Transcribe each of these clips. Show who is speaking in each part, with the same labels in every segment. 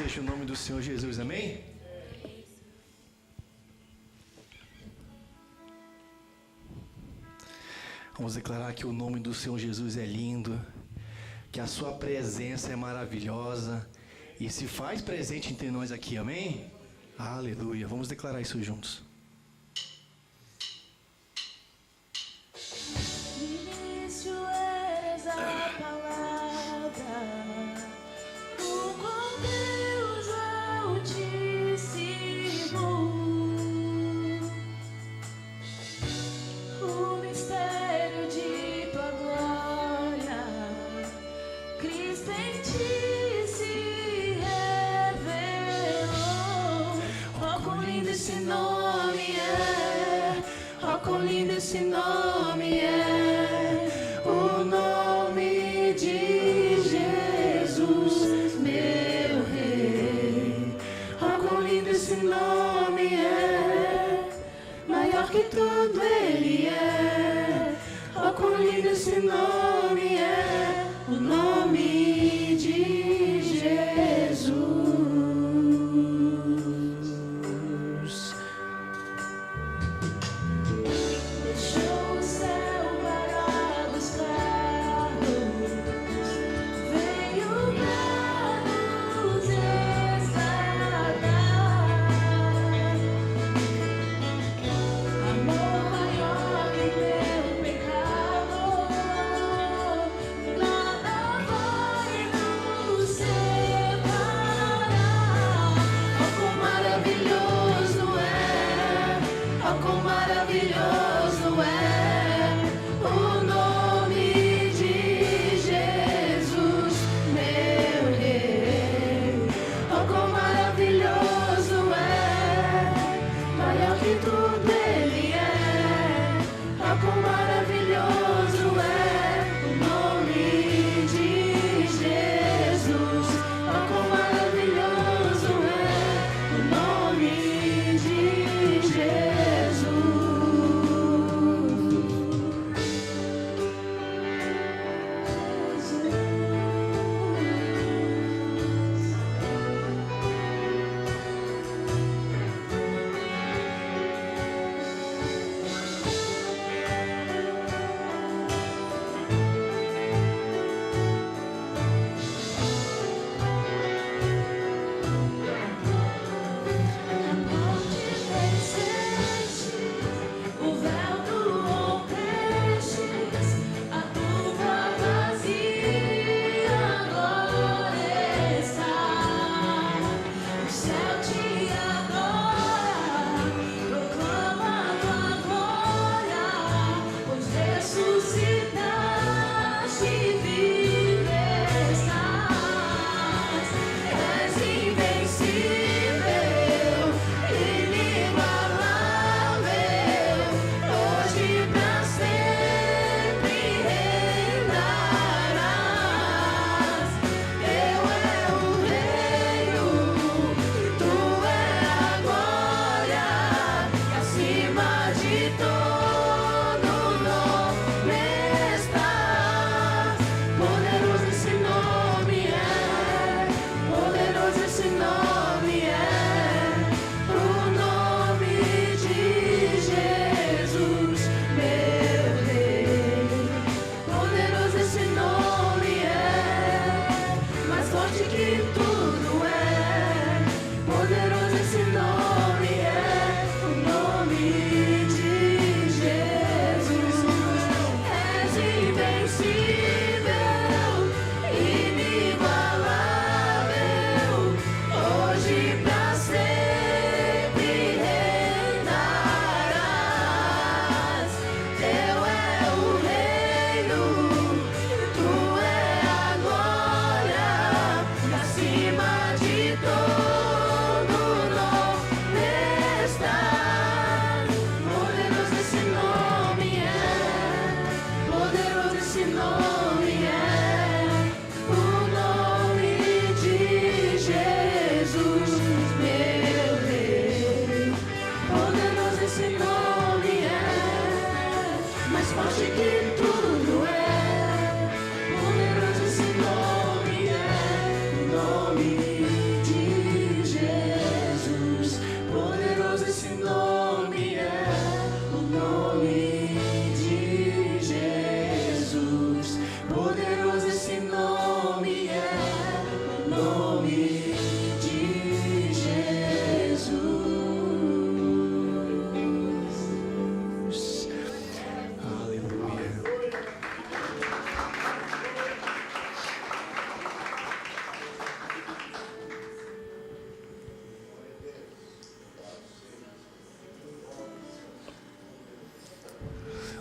Speaker 1: seja o nome do Senhor Jesus, amém? Vamos declarar que o nome do Senhor Jesus é lindo, que a sua presença é maravilhosa e se faz presente entre nós aqui, amém? Aleluia, vamos declarar isso juntos.
Speaker 2: Esse nome é o nome de Jesus, meu Rei. Oh, quão lindo esse nome é, maior que tudo ele é. Oh, quão lindo esse nome é, o nome de Jesus.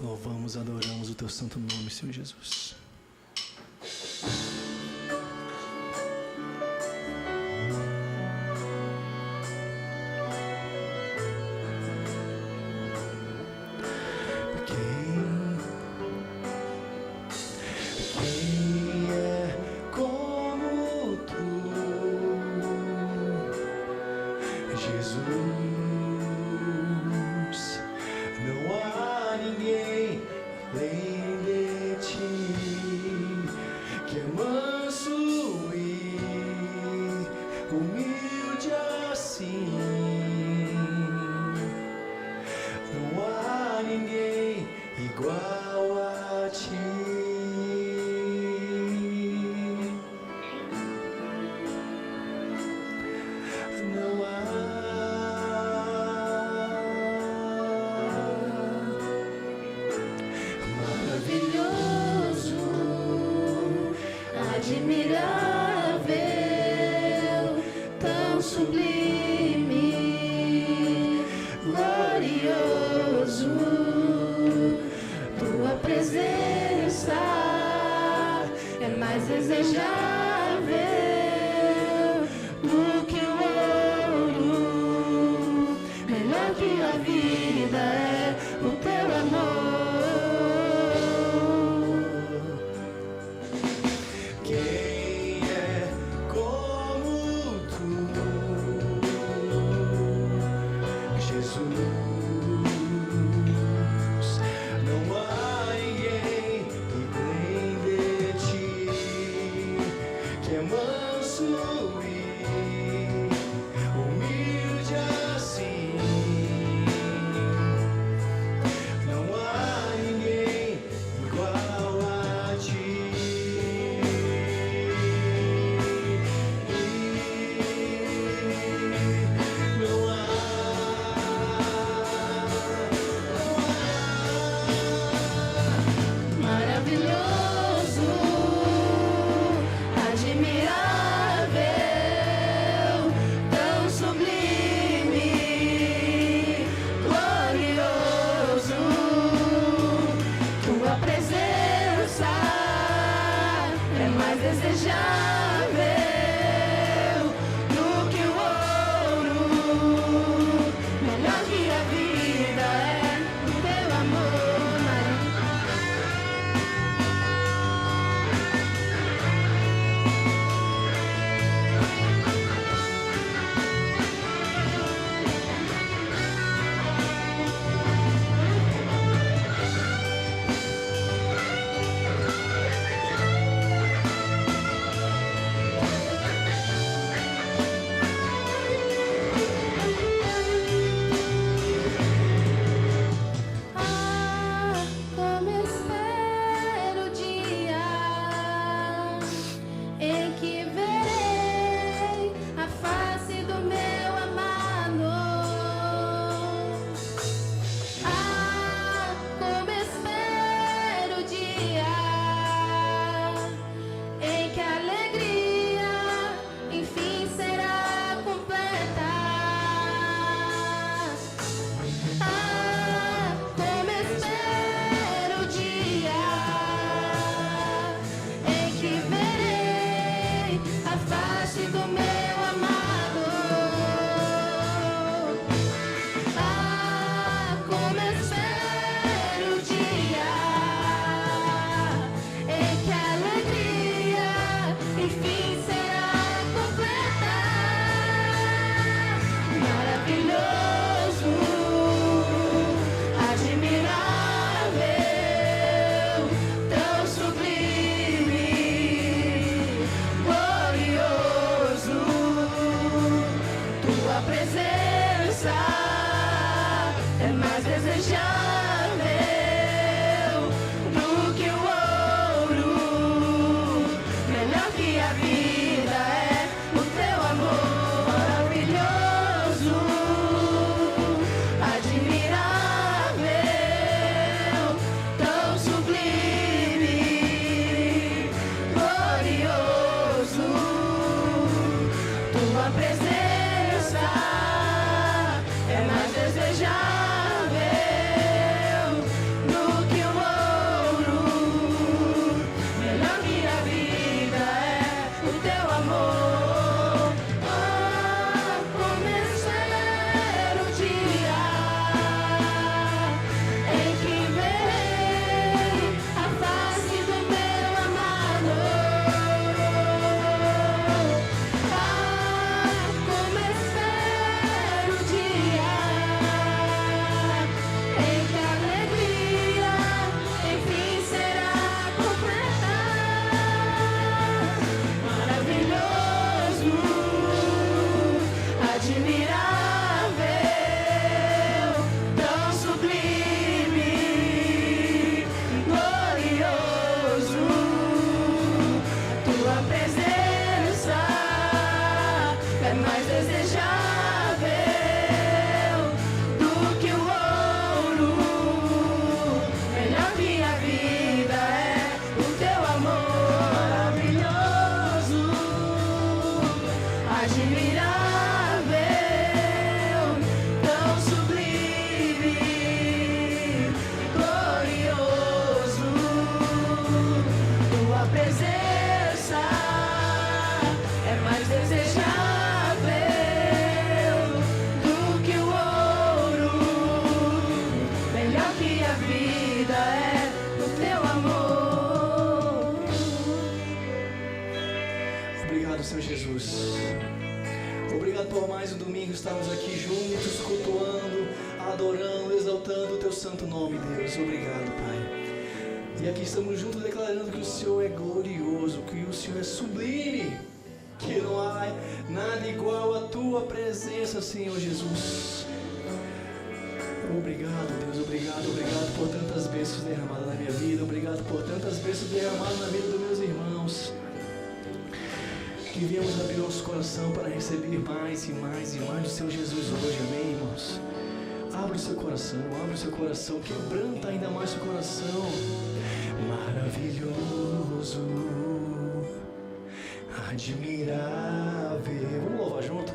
Speaker 1: Louvamos, adoramos o teu santo nome, Senhor Jesus. Quem é como tu, Jesus? Não há ninguém além de ti, que é manso e humilde assim. Não há ninguém igual a ti. Não há.
Speaker 2: Maravilhoso, admirável, tão sublime, glorioso, tua presença é mais desejável do que o ouro, melhor que a vida é o teu amor.
Speaker 1: Quem é como tu, Jesus? Não há ninguém além de ti, que é manso e humilde assim. Não há ninguém igual a ti. Não há.
Speaker 2: Maravilhoso, admirável, tão sublime, glorioso, tua presença é mais desejável do que o ouro, melhor que a vida é o teu amor. Ah, como eu espero o dia em que verei a face do meu amado. Ah, como eu espero o dia em que a alegria enfim será completa. Ah, como eu espero o dia em que verei a face do meu amado. Ah, como eu espero o dia em que a alegria enfim será completa. Maravilhoso, admirável, tão sublime, glorioso, tua presença é mais desejável do que o ouro, melhor que a vida é o teu amor. Maravilhoso, admirável, tão sublime, glorioso, tua presença é mais desejável
Speaker 1: estarmos aqui juntos, cultuando, adorando, exaltando o Teu santo nome, Deus. Obrigado, Pai. E aqui estamos juntos declarando que o Senhor é glorioso, que o Senhor é sublime, que não há nada igual à Tua presença, Senhor Jesus. Obrigado, Deus, obrigado por tantas bênçãos derramadas na minha vida, obrigado por tantas bênçãos derramadas na vida dos meus irmãos, que viemos abrir nosso coração para receber mais e mais e mais do Senhor Jesus hoje, amém, irmãos? Abre o seu coração, quebranta ainda mais o seu coração. Maravilhoso, admirável, vamos louvar junto?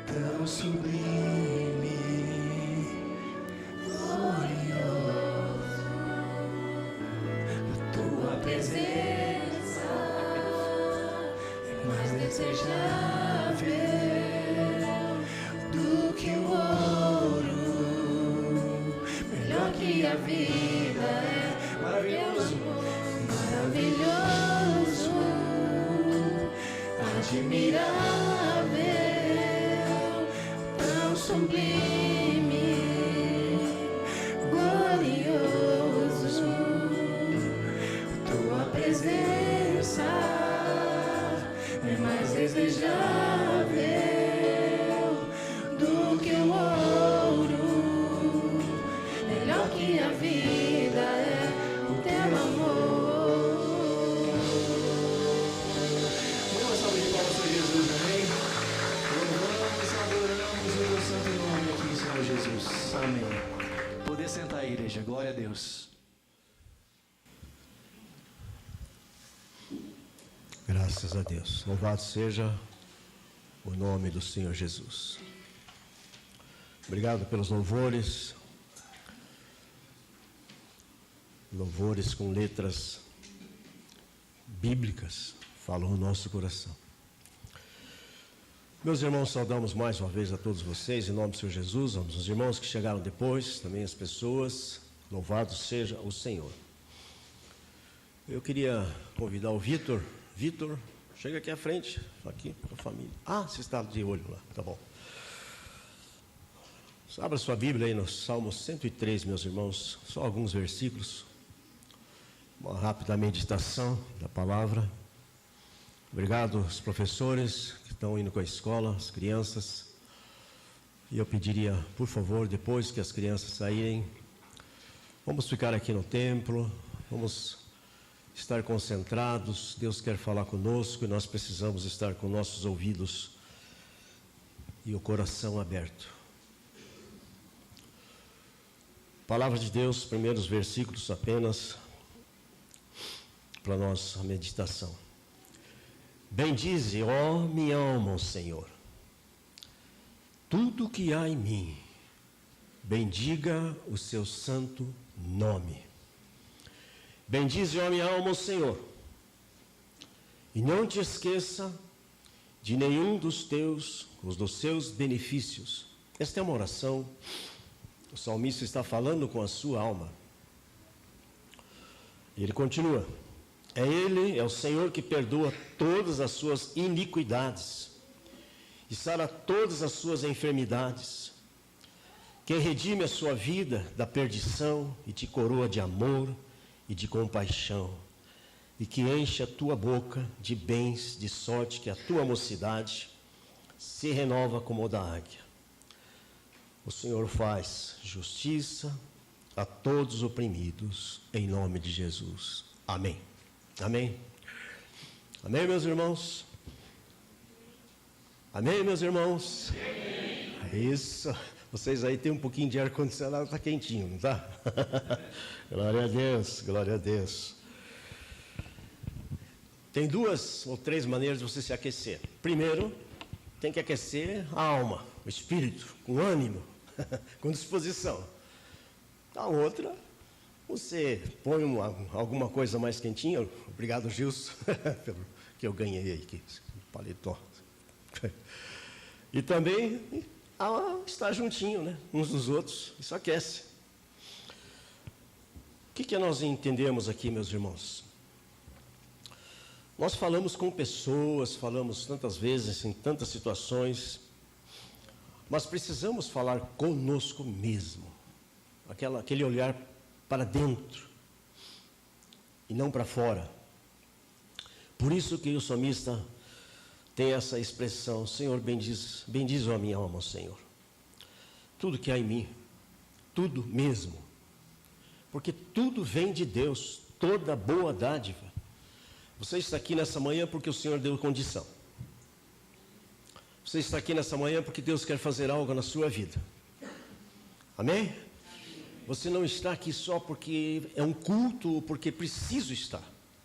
Speaker 1: Tão sublime, glorioso, a tua presença é mais desejável do que o ouro, melhor que a vida é. Maravilhoso, maravilhoso, admirável, tão sublime, glorioso, tua presença é mais desejável do que o ouro, melhor que a vida é o teu amor. Vamos salve de palmas para Jesus, amém? Louvamos, adoramos o teu santo nome aqui, Senhor Jesus, amém. Poder sentar aí, igreja, glória a Deus.
Speaker 3: Graças a Deus. Louvado seja o nome do Senhor Jesus. Obrigado pelos louvores. Louvores com letras bíblicas falam no nosso coração. Meus irmãos, saudamos mais uma vez a todos vocês, em nome do Senhor Jesus, os irmãos que chegaram depois, também as pessoas, louvado seja o Senhor. Eu queria convidar o Vitor. Vitor, chega aqui à frente, aqui com a família. Ah, você está de olho lá, tá bom. Abra sua Bíblia aí no Salmo 103, meus irmãos, só alguns versículos. Uma rápida meditação da palavra. Obrigado aos professores que estão indo com a escola, as crianças. E eu pediria, por favor, depois que as crianças saírem, vamos ficar aqui no templo, vamos estar concentrados. Deus quer falar conosco e nós precisamos estar com nossos ouvidos e o coração aberto. Palavra de Deus, primeiros versículos apenas para nossa meditação. Bendize, ó minha alma, o Senhor. Tudo que há em mim, bendiga o seu santo nome. Bendize, ó minha alma, o Senhor. E não te esqueça de nenhum dos seus benefícios. Esta é uma oração. O salmista está falando com a sua alma. E ele continua. É o Senhor que perdoa todas as suas iniquidades e sara todas as suas enfermidades. Quem redime a sua vida da perdição e te coroa de amor e de compaixão, e que enche a tua boca de bens, de sorte que a tua mocidade se renova como a da águia. O Senhor faz justiça a todos os oprimidos, em nome de Jesus. Amém. Amém. Amém, meus irmãos? Amém, meus irmãos? Amém. Isso. Vocês aí tem um pouquinho de ar-condicionado, está quentinho, não está? Glória a Deus, glória a Deus. Tem 2 ou 3 maneiras de você se aquecer. Primeiro, tem que aquecer a alma, o espírito, com ânimo, com disposição. A outra, você põe alguma coisa mais quentinha. Obrigado, Gilson, pelo que eu ganhei aqui, paletó. E também estar juntinho, né, uns dos outros, isso aquece. O que nós entendemos aqui, meus irmãos? Nós falamos com pessoas, falamos tantas vezes, em tantas situações, Mas precisamos falar conosco mesmo. Aquele olhar para dentro e não para fora. Por isso que o salmista tem essa expressão: Senhor, bendize a minha alma, Senhor. Tudo que há em mim, tudo mesmo. Porque tudo vem de Deus, toda boa dádiva. Você está aqui nessa manhã porque o Senhor deu condição. Você está aqui nessa manhã porque Deus quer fazer algo na sua vida. Amém? Você não está aqui só porque é um culto ou porque preciso estar.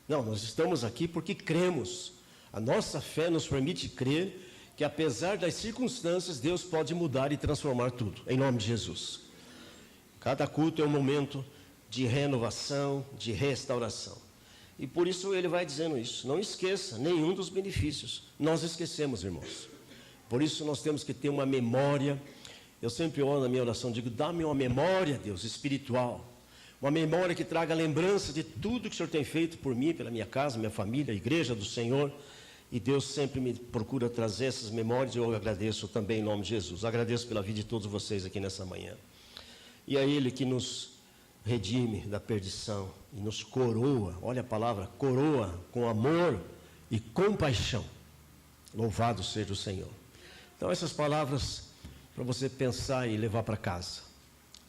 Speaker 3: Não, nós estamos aqui porque cremos. A nossa fé nos permite crer que apesar das circunstâncias, Deus pode mudar e transformar tudo, em nome de Jesus. Cada culto é um momento de renovação, de restauração. E por isso ele vai dizendo isso. Não esqueça nenhum dos benefícios. Nós esquecemos, irmãos. Por isso nós temos que ter uma memória. Eu sempre oro na minha oração, digo, dá-me uma memória, Deus, espiritual. Uma memória que traga lembrança de tudo que o Senhor tem feito por mim, pela minha casa, minha família, a igreja do Senhor. E Deus sempre me procura trazer essas memórias e eu agradeço também em nome de Jesus. Agradeço pela vida de todos vocês aqui nessa manhã. E é Ele que nos redime da perdição e nos coroa, olha a palavra, coroa com amor e compaixão. Louvado seja o Senhor. Então essas palavras para você pensar e levar para casa.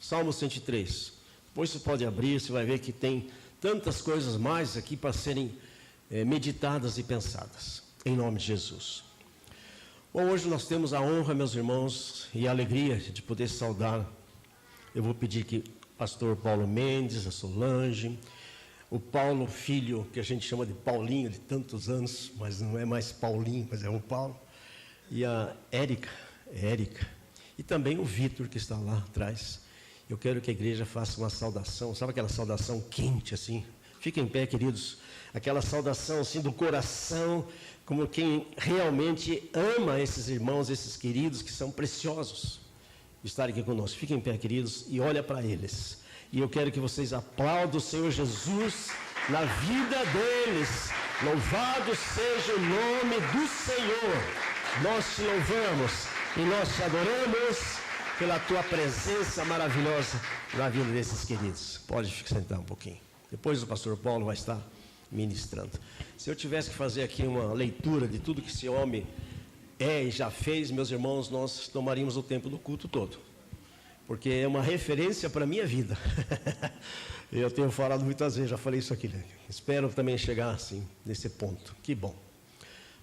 Speaker 3: Salmo 103. Depois você pode abrir, você vai ver que tem tantas coisas mais aqui para serem meditadas e pensadas. Em nome de Jesus. Bom, hoje nós temos a honra, meus irmãos, e a alegria de poder saudar. Eu vou pedir que o pastor Paulo Mendes, a Solange, o Paulo, filho, que a gente chama de Paulinho, de tantos anos, mas não é mais Paulinho, mas é um Paulo, e a Érica, e também o Vitor, que está lá atrás. Eu quero que a igreja faça uma saudação, sabe aquela saudação quente assim? Fiquem em pé, queridos, aquela saudação assim do coração, como quem realmente ama esses irmãos, esses queridos que são preciosos estarem aqui conosco. Fiquem em pé, queridos, e olha para eles. E eu quero que vocês aplaudam o Senhor Jesus na vida deles. Louvado seja o nome do Senhor. Nós te louvamos e nós te adoramos pela tua presença maravilhosa na vida desses queridos. Pode sentar um pouquinho. Depois o pastor Paulo vai estar ministrando. Se eu tivesse que fazer aqui uma leitura de tudo que esse homem é e já fez, meus irmãos, nós tomaríamos o tempo do culto todo, porque é uma referência para a minha vida. Eu tenho falado muitas vezes, já falei isso aqui, né? Espero também chegar assim, nesse ponto. Que bom.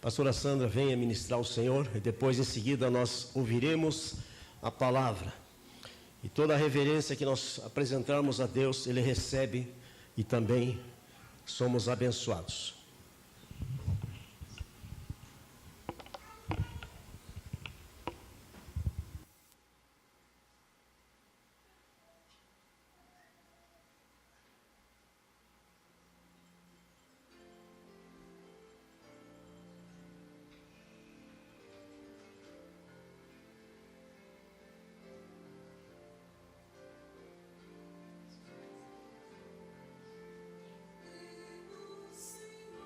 Speaker 3: Pastora Sandra, venha ministrar o Senhor, e depois em seguida nós ouviremos a palavra. E toda a reverência que nós apresentarmos a Deus, Ele recebe e também somos abençoados.
Speaker 2: Senhor.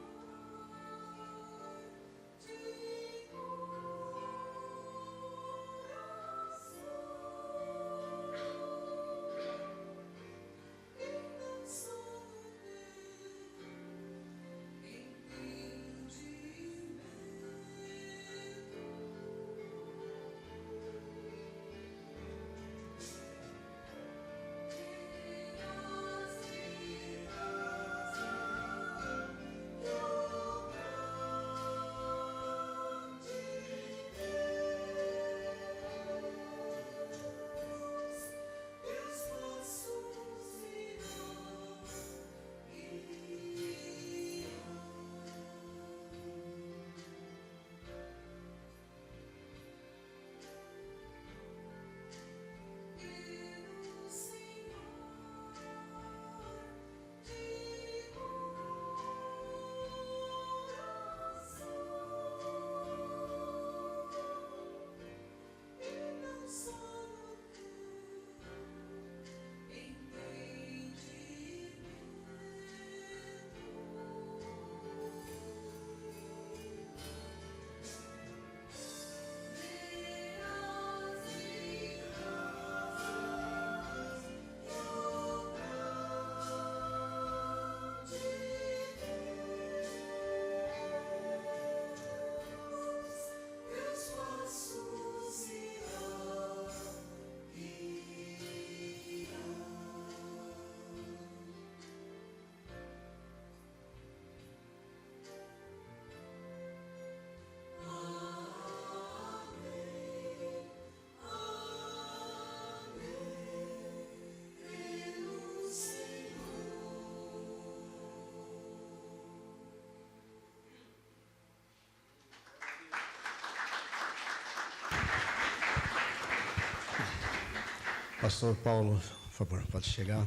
Speaker 3: Pastor Paulo, por favor, pode chegar.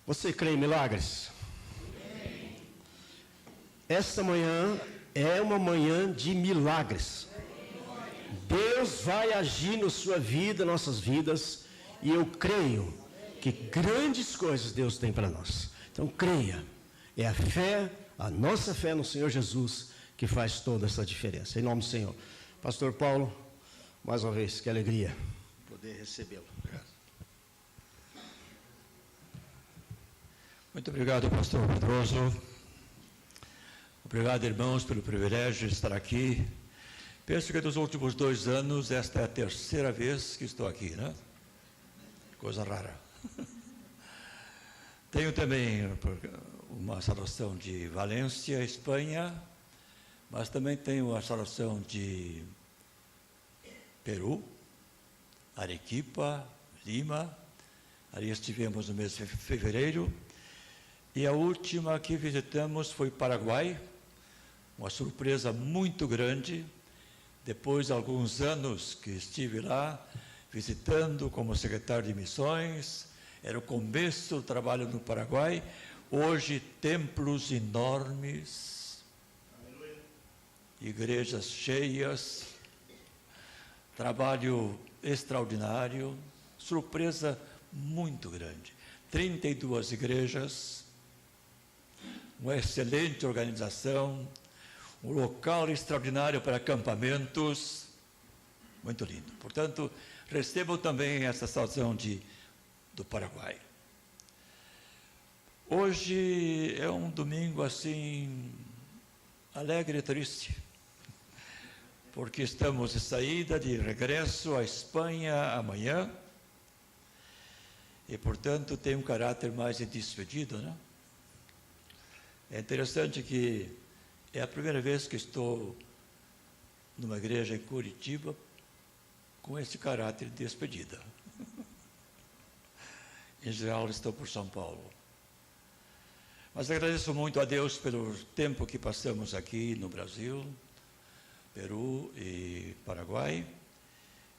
Speaker 3: Você crê em milagres? Esta manhã é uma manhã de milagres. Deus vai agir na sua vida, nossas vidas, e eu creio que grandes coisas Deus tem para nós. Então creia, é a fé, a nossa fé no Senhor Jesus que faz toda essa diferença. Em nome do Senhor. Pastor Paulo, mais uma vez, que alegria poder recebê-lo.
Speaker 4: Muito obrigado, pastor Pedroso. Obrigado, irmãos, pelo privilégio de estar aqui. Penso que dos últimos 2 anos, esta é a 3ª vez que estou aqui, né? Coisa rara. Tenho também uma salvação de Valência, Espanha, mas também tenho a salvação de Peru, Arequipa, Lima. Ali estivemos no mês de fevereiro. E a última que visitamos foi Paraguai, uma surpresa muito grande. Depois de alguns anos que estive lá, visitando como secretário de missões, era o começo do trabalho no Paraguai. Hoje, templos enormes, igrejas cheias, trabalho extraordinário, surpresa muito grande. 32 igrejas, uma excelente organização, um local extraordinário para acampamentos, muito lindo. Portanto, recebo também essa salvação do Paraguai. Hoje é um domingo assim, alegre e triste, porque estamos de saída, de regresso à Espanha amanhã, e portanto tem um caráter mais de despedida, né? É interessante que é a primeira vez que estou numa igreja em Curitiba com esse caráter de despedida. Em geral, estou por São Paulo. Mas agradeço muito a Deus pelo tempo que passamos aqui no Brasil, Peru e Paraguai,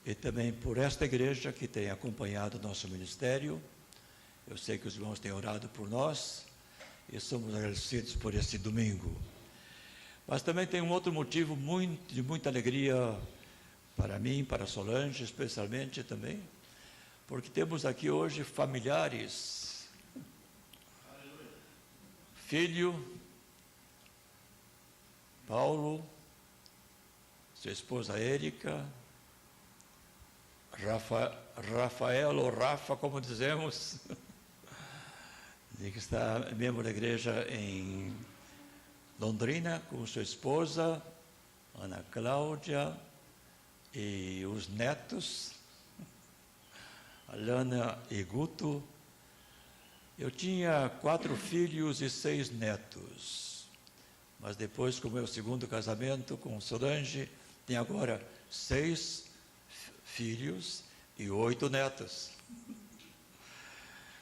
Speaker 4: e também por esta igreja que tem acompanhado nosso ministério. Eu sei que os irmãos têm orado por nós e somos agradecidos por este domingo. Mas também tem um outro motivo de muita alegria para mim, para Solange, especialmente também, porque temos aqui hoje familiares. Filho, Paulo, sua esposa Érica, Rafael ou Rafa, como dizemos, que está membro da igreja em Londrina, com sua esposa, Ana Cláudia, e os netos, Alana e Guto. Eu tinha 4 filhos e 6 netos, mas depois, com o meu segundo casamento com Solange, tenho agora 6 filhos e 8 netos.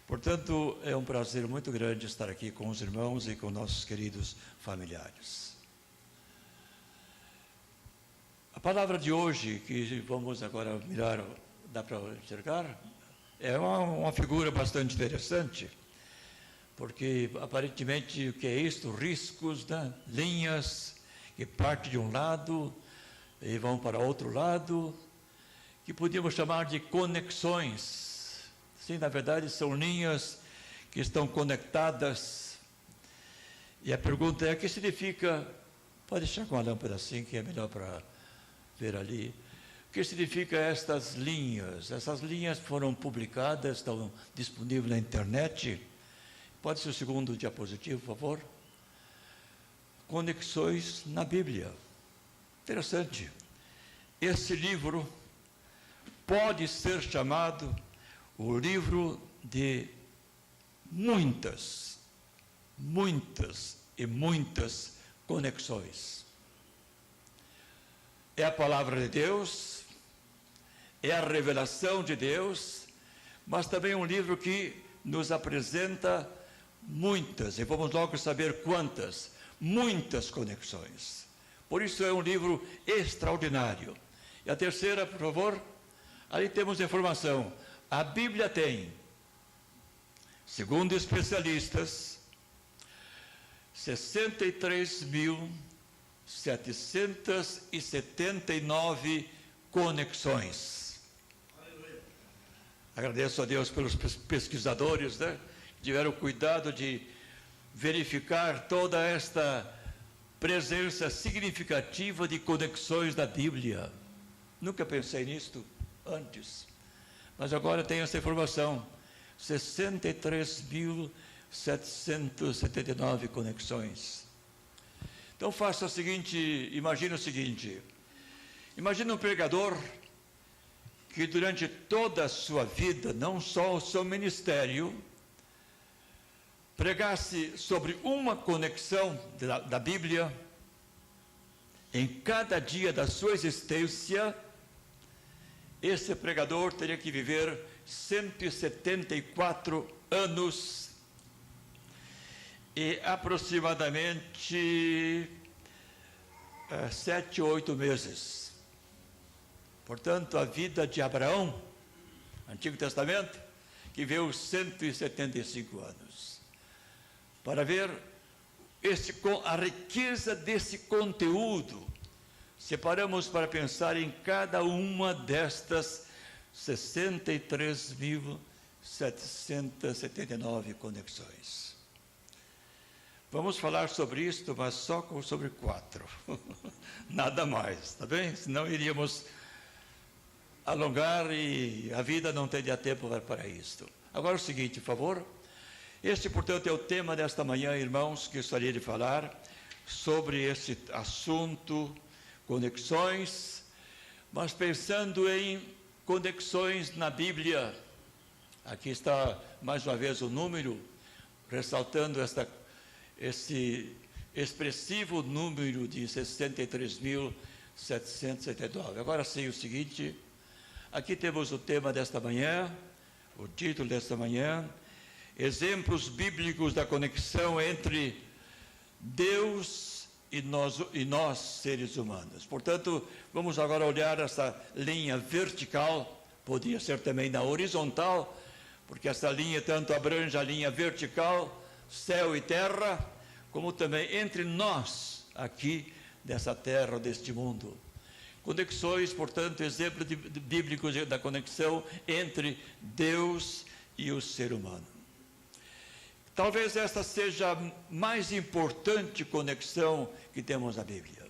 Speaker 4: Portanto, é um prazer muito grande estar aqui com os irmãos e com nossos queridos familiares. A palavra de hoje, que vamos agora mirar, dá para enxergar, é uma figura bastante interessante, porque aparentemente o que é isto? Riscos, né? Linhas que partem de um lado e vão para outro lado, que podíamos chamar de conexões. Sim, na verdade, são linhas que estão conectadas. E a pergunta é, o que significa... Pode deixar com a lâmpada assim, que é melhor para ver ali. O que significa estas linhas? Essas linhas foram publicadas, estão disponíveis na internet. Pode ser o segundo diapositivo, por favor? Conexões na Bíblia. Interessante. Esse livro pode ser chamado o livro de muitas conexões. É a palavra de Deus, é a revelação de Deus, mas também um livro que nos apresenta muitas, e vamos logo saber quantas, muitas conexões. Por isso é um livro extraordinário. E a terceira, por favor, ali temos informação. A Bíblia tem, segundo especialistas, 63.779 conexões. Agradeço a Deus pelos pesquisadores, né, que tiveram cuidado de verificar toda esta presença significativa de conexões da Bíblia. Nunca pensei nisto antes, mas agora tenho essa informação. 63.779 conexões. Então faça o seguinte, imagine o seguinte. Imagine um pregador que durante toda a sua vida, não só o seu ministério, pregasse sobre uma conexão da Bíblia em cada dia da sua existência. Esse pregador teria que viver 174 anos e aproximadamente 7 ou 8 meses. Portanto, a vida de Abraão, Antigo Testamento, que viveu 175 anos. Para ver a riqueza desse conteúdo, separamos para pensar em cada uma destas 63.779 conexões. Vamos falar sobre isto, mas só sobre 4. Nada mais, tá bem? Senão iríamos alongar e a vida não teria tempo para isto. Agora o seguinte, por favor. Este, portanto, é o tema desta manhã, irmãos, que eu gostaria de falar sobre esse assunto, conexões, mas pensando em conexões na Bíblia. Aqui está mais uma vez o número, ressaltando esse expressivo número de 63.779. Agora sim, o seguinte, aqui temos o tema desta manhã, o título desta manhã: exemplos bíblicos da conexão entre Deus e nós, seres humanos. Portanto, vamos agora olhar essa linha vertical, podia ser também na horizontal, porque essa linha tanto abrange a linha vertical, céu e terra, como também entre nós, aqui, dessa terra, deste mundo. Conexões, portanto, exemplos bíblicos da conexão entre Deus e o ser humano. Talvez esta seja a mais importante conexão que temos na Bíblia.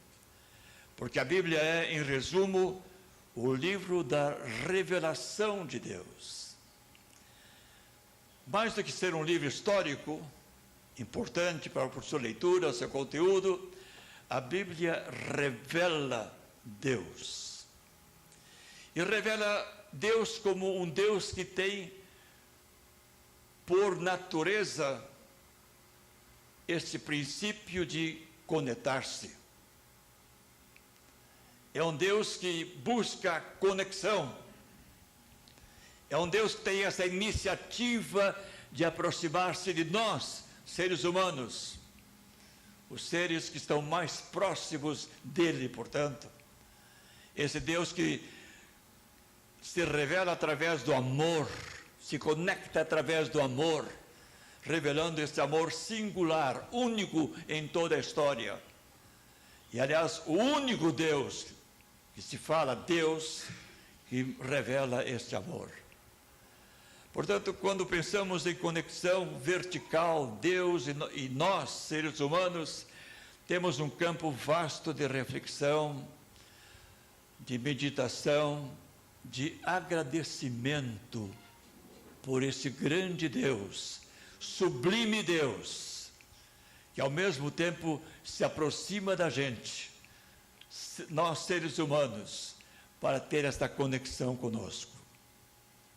Speaker 4: Porque a Bíblia é, em resumo, o livro da revelação de Deus. Mais do que ser um livro histórico, importante por sua leitura, seu conteúdo, a Bíblia revela Deus. E revela Deus como um Deus que tem, por natureza, esse princípio de conectar-se. É um Deus que busca conexão. É um Deus que tem essa iniciativa de aproximar-se de nós, seres humanos, os seres que estão mais próximos dele, portanto. Esse Deus que se revela através do amor, se conecta através do amor, revelando esse amor singular, único em toda a história. E, aliás, o único Deus que se fala, Deus, que revela este amor. Portanto, quando pensamos em conexão vertical, Deus e nós, seres humanos, temos um campo vasto de reflexão, de meditação, de agradecimento por esse grande Deus, sublime Deus, que ao mesmo tempo se aproxima da gente, nós seres humanos, para ter esta conexão conosco.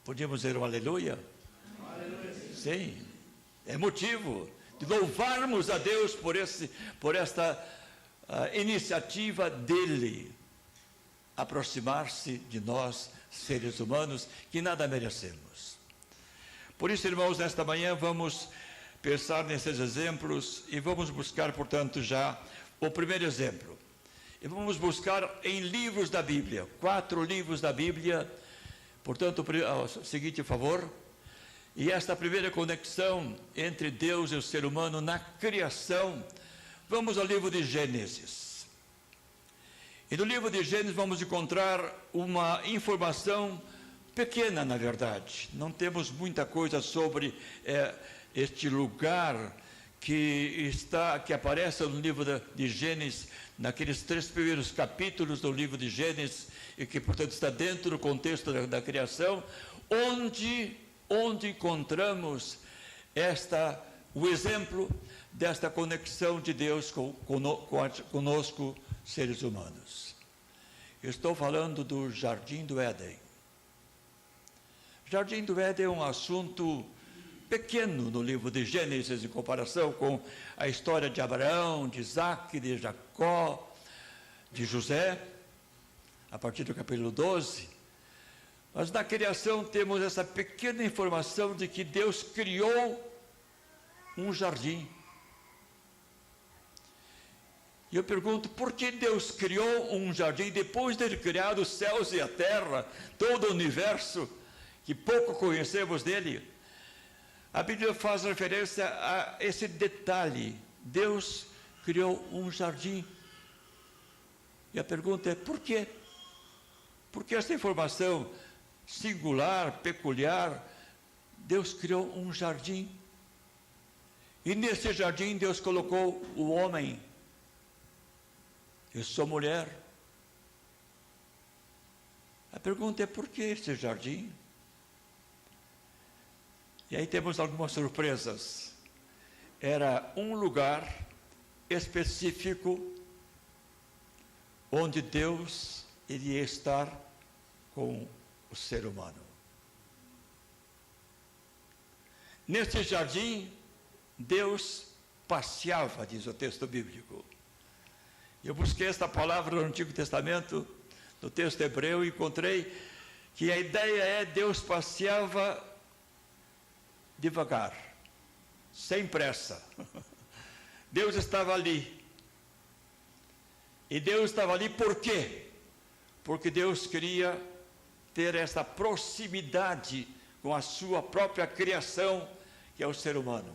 Speaker 4: Podíamos dizer um aleluia? Aleluia. Sim, é motivo de louvarmos a Deus por esta iniciativa dele, aproximar-se de nós, seres humanos, que nada merecemos. Por isso, irmãos, nesta manhã vamos pensar nesses exemplos e vamos buscar, portanto, já o primeiro exemplo. E vamos buscar em livros da Bíblia, 4 livros da Bíblia, Portanto, o seguinte favor, e esta primeira conexão entre Deus e o ser humano na criação, vamos ao livro de Gênesis. E no livro de Gênesis vamos encontrar uma informação pequena, na verdade. Não temos muita coisa sobre este lugar que aparece no livro de Gênesis, naqueles 3 primeiros capítulos do livro de Gênesis, e que, portanto, está dentro do contexto da criação, onde encontramos o exemplo desta conexão de Deus conosco, seres humanos. Eu estou falando do Jardim do Éden. O Jardim do Éden é um assunto pequeno no livro de Gênesis, em comparação com a história de Abraão, de Isaac, de Jacó, de José, a partir do capítulo 12. Mas na criação temos essa pequena informação de que Deus criou um jardim. E eu pergunto, por que Deus criou um jardim depois de ter criado os céus e a terra, todo o universo, que pouco conhecemos dele? A Bíblia faz referência a esse detalhe. Deus criou um jardim. E a pergunta é, por quê? Por que essa informação singular, peculiar? Deus criou um jardim. E nesse jardim Deus colocou o homem e sua mulher. A pergunta é, por que esse jardim? E aí temos algumas surpresas. Era um lugar específico onde Deus iria estar com o ser humano. Nesse jardim, Deus passeava, diz o texto bíblico. Eu busquei esta palavra no Antigo Testamento, no texto hebreu, e encontrei que a ideia é Deus passeava devagar, sem pressa. Deus estava ali. E Deus estava ali por quê? Porque Deus queria ter essa proximidade com a sua própria criação, que é o ser humano.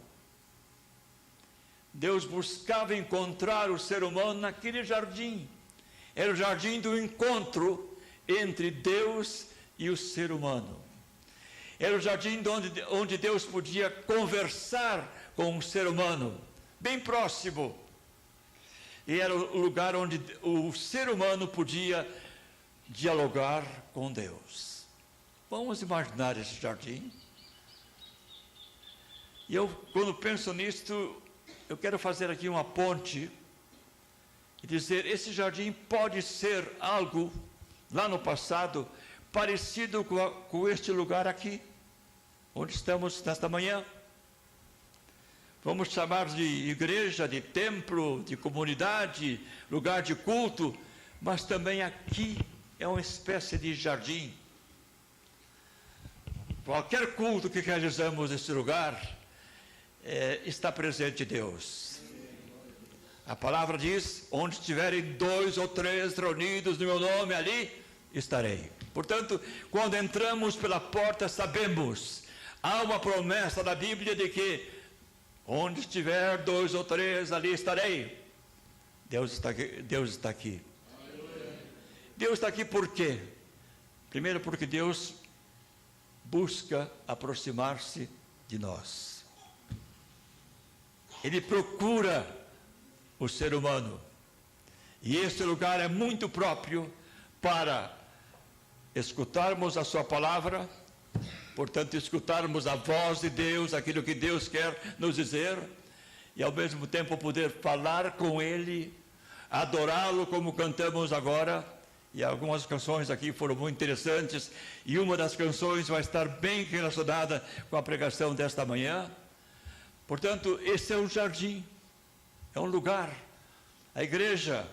Speaker 4: Deus buscava encontrar o ser humano naquele jardim. Era o jardim do encontro entre Deus e o ser humano. Era o jardim onde Deus podia conversar com o ser humano, bem próximo. E era o lugar onde o ser humano podia dialogar com Deus. Vamos imaginar esse jardim. E eu, quando penso nisto, eu quero fazer aqui uma ponte e dizer, esse jardim pode ser algo, lá no passado, parecido com este lugar aqui, onde estamos nesta manhã. Vamos chamar de igreja, de templo, de comunidade, lugar de culto, mas também aqui é uma espécie de jardim. Qualquer culto que realizamos nesse lugar, está presente Deus. A palavra diz, onde estiverem 2 ou 3 reunidos no meu nome, ali estarei. Portanto, quando entramos pela porta, sabemos, há uma promessa da Bíblia de que, onde estiver 2 ou 3, ali estarei. Deus está aqui. Deus está aqui. Deus está aqui por quê? Primeiro, porque Deus busca aproximar-se de nós. Ele procura o ser humano. E este lugar é muito próprio para escutarmos a sua palavra, portanto, escutarmos a voz de Deus, aquilo que Deus quer nos dizer, e ao mesmo tempo poder falar com Ele, adorá-lo como cantamos agora. E algumas canções aqui foram muito interessantes, e uma das canções vai estar bem relacionada com a pregação desta manhã. Portanto, esse é um jardim, é um lugar. A igreja,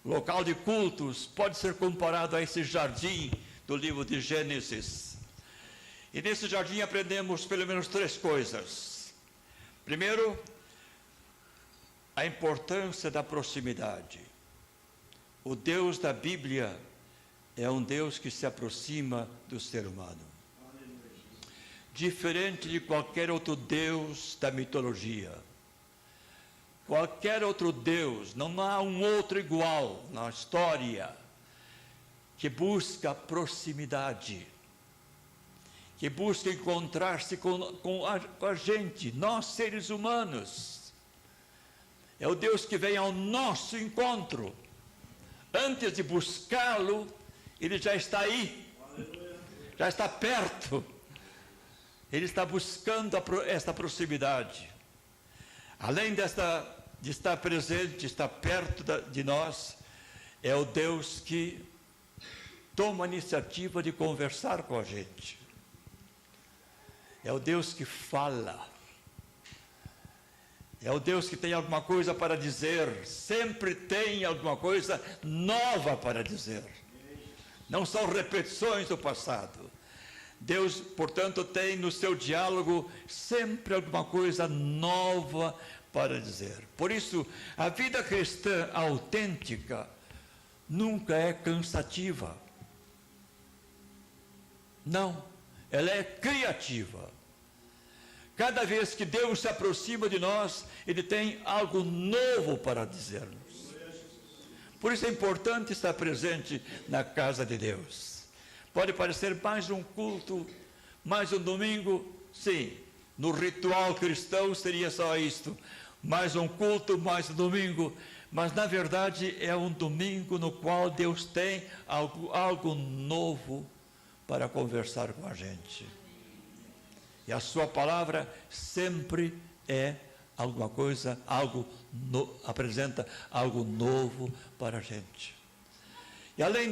Speaker 4: local de cultos, pode ser comparado a esse jardim do livro de Gênesis. E nesse jardim aprendemos pelo menos 3 coisas. Primeiro, a importância da proximidade. O Deus da Bíblia é um Deus que se aproxima do ser humano. Diferente de qualquer outro Deus da mitologia. Qualquer outro Deus, não há um outro igual na história que busca proximidade, que busca encontrar-se com a gente, nós seres humanos. É o Deus que vem ao nosso encontro. Antes de buscá-lo, Ele já está aí, já está perto. Ele está buscando esta proximidade. Além de estar presente, estar perto de nós, é o Deus que toma a iniciativa de conversar com a gente. É o Deus que fala. É o Deus que tem alguma coisa para dizer. Sempre tem alguma coisa nova para dizer. Não são repetições do passado. Deus, portanto, tem no seu diálogo sempre alguma coisa nova para dizer. Por isso, a vida cristã autêntica nunca é cansativa. Não, ela é criativa. Cada vez que Deus se aproxima de nós, Ele tem algo novo para dizer-nos. Por isso é importante estar presente na casa de Deus. Pode parecer mais um culto, mais um domingo, sim. No ritual cristão seria só isto. Mais um culto, mais um domingo. Mas na verdade é um domingo no qual Deus tem algo novo para conversar com a gente. E a sua palavra sempre é alguma coisa, apresenta algo novo para a gente. E além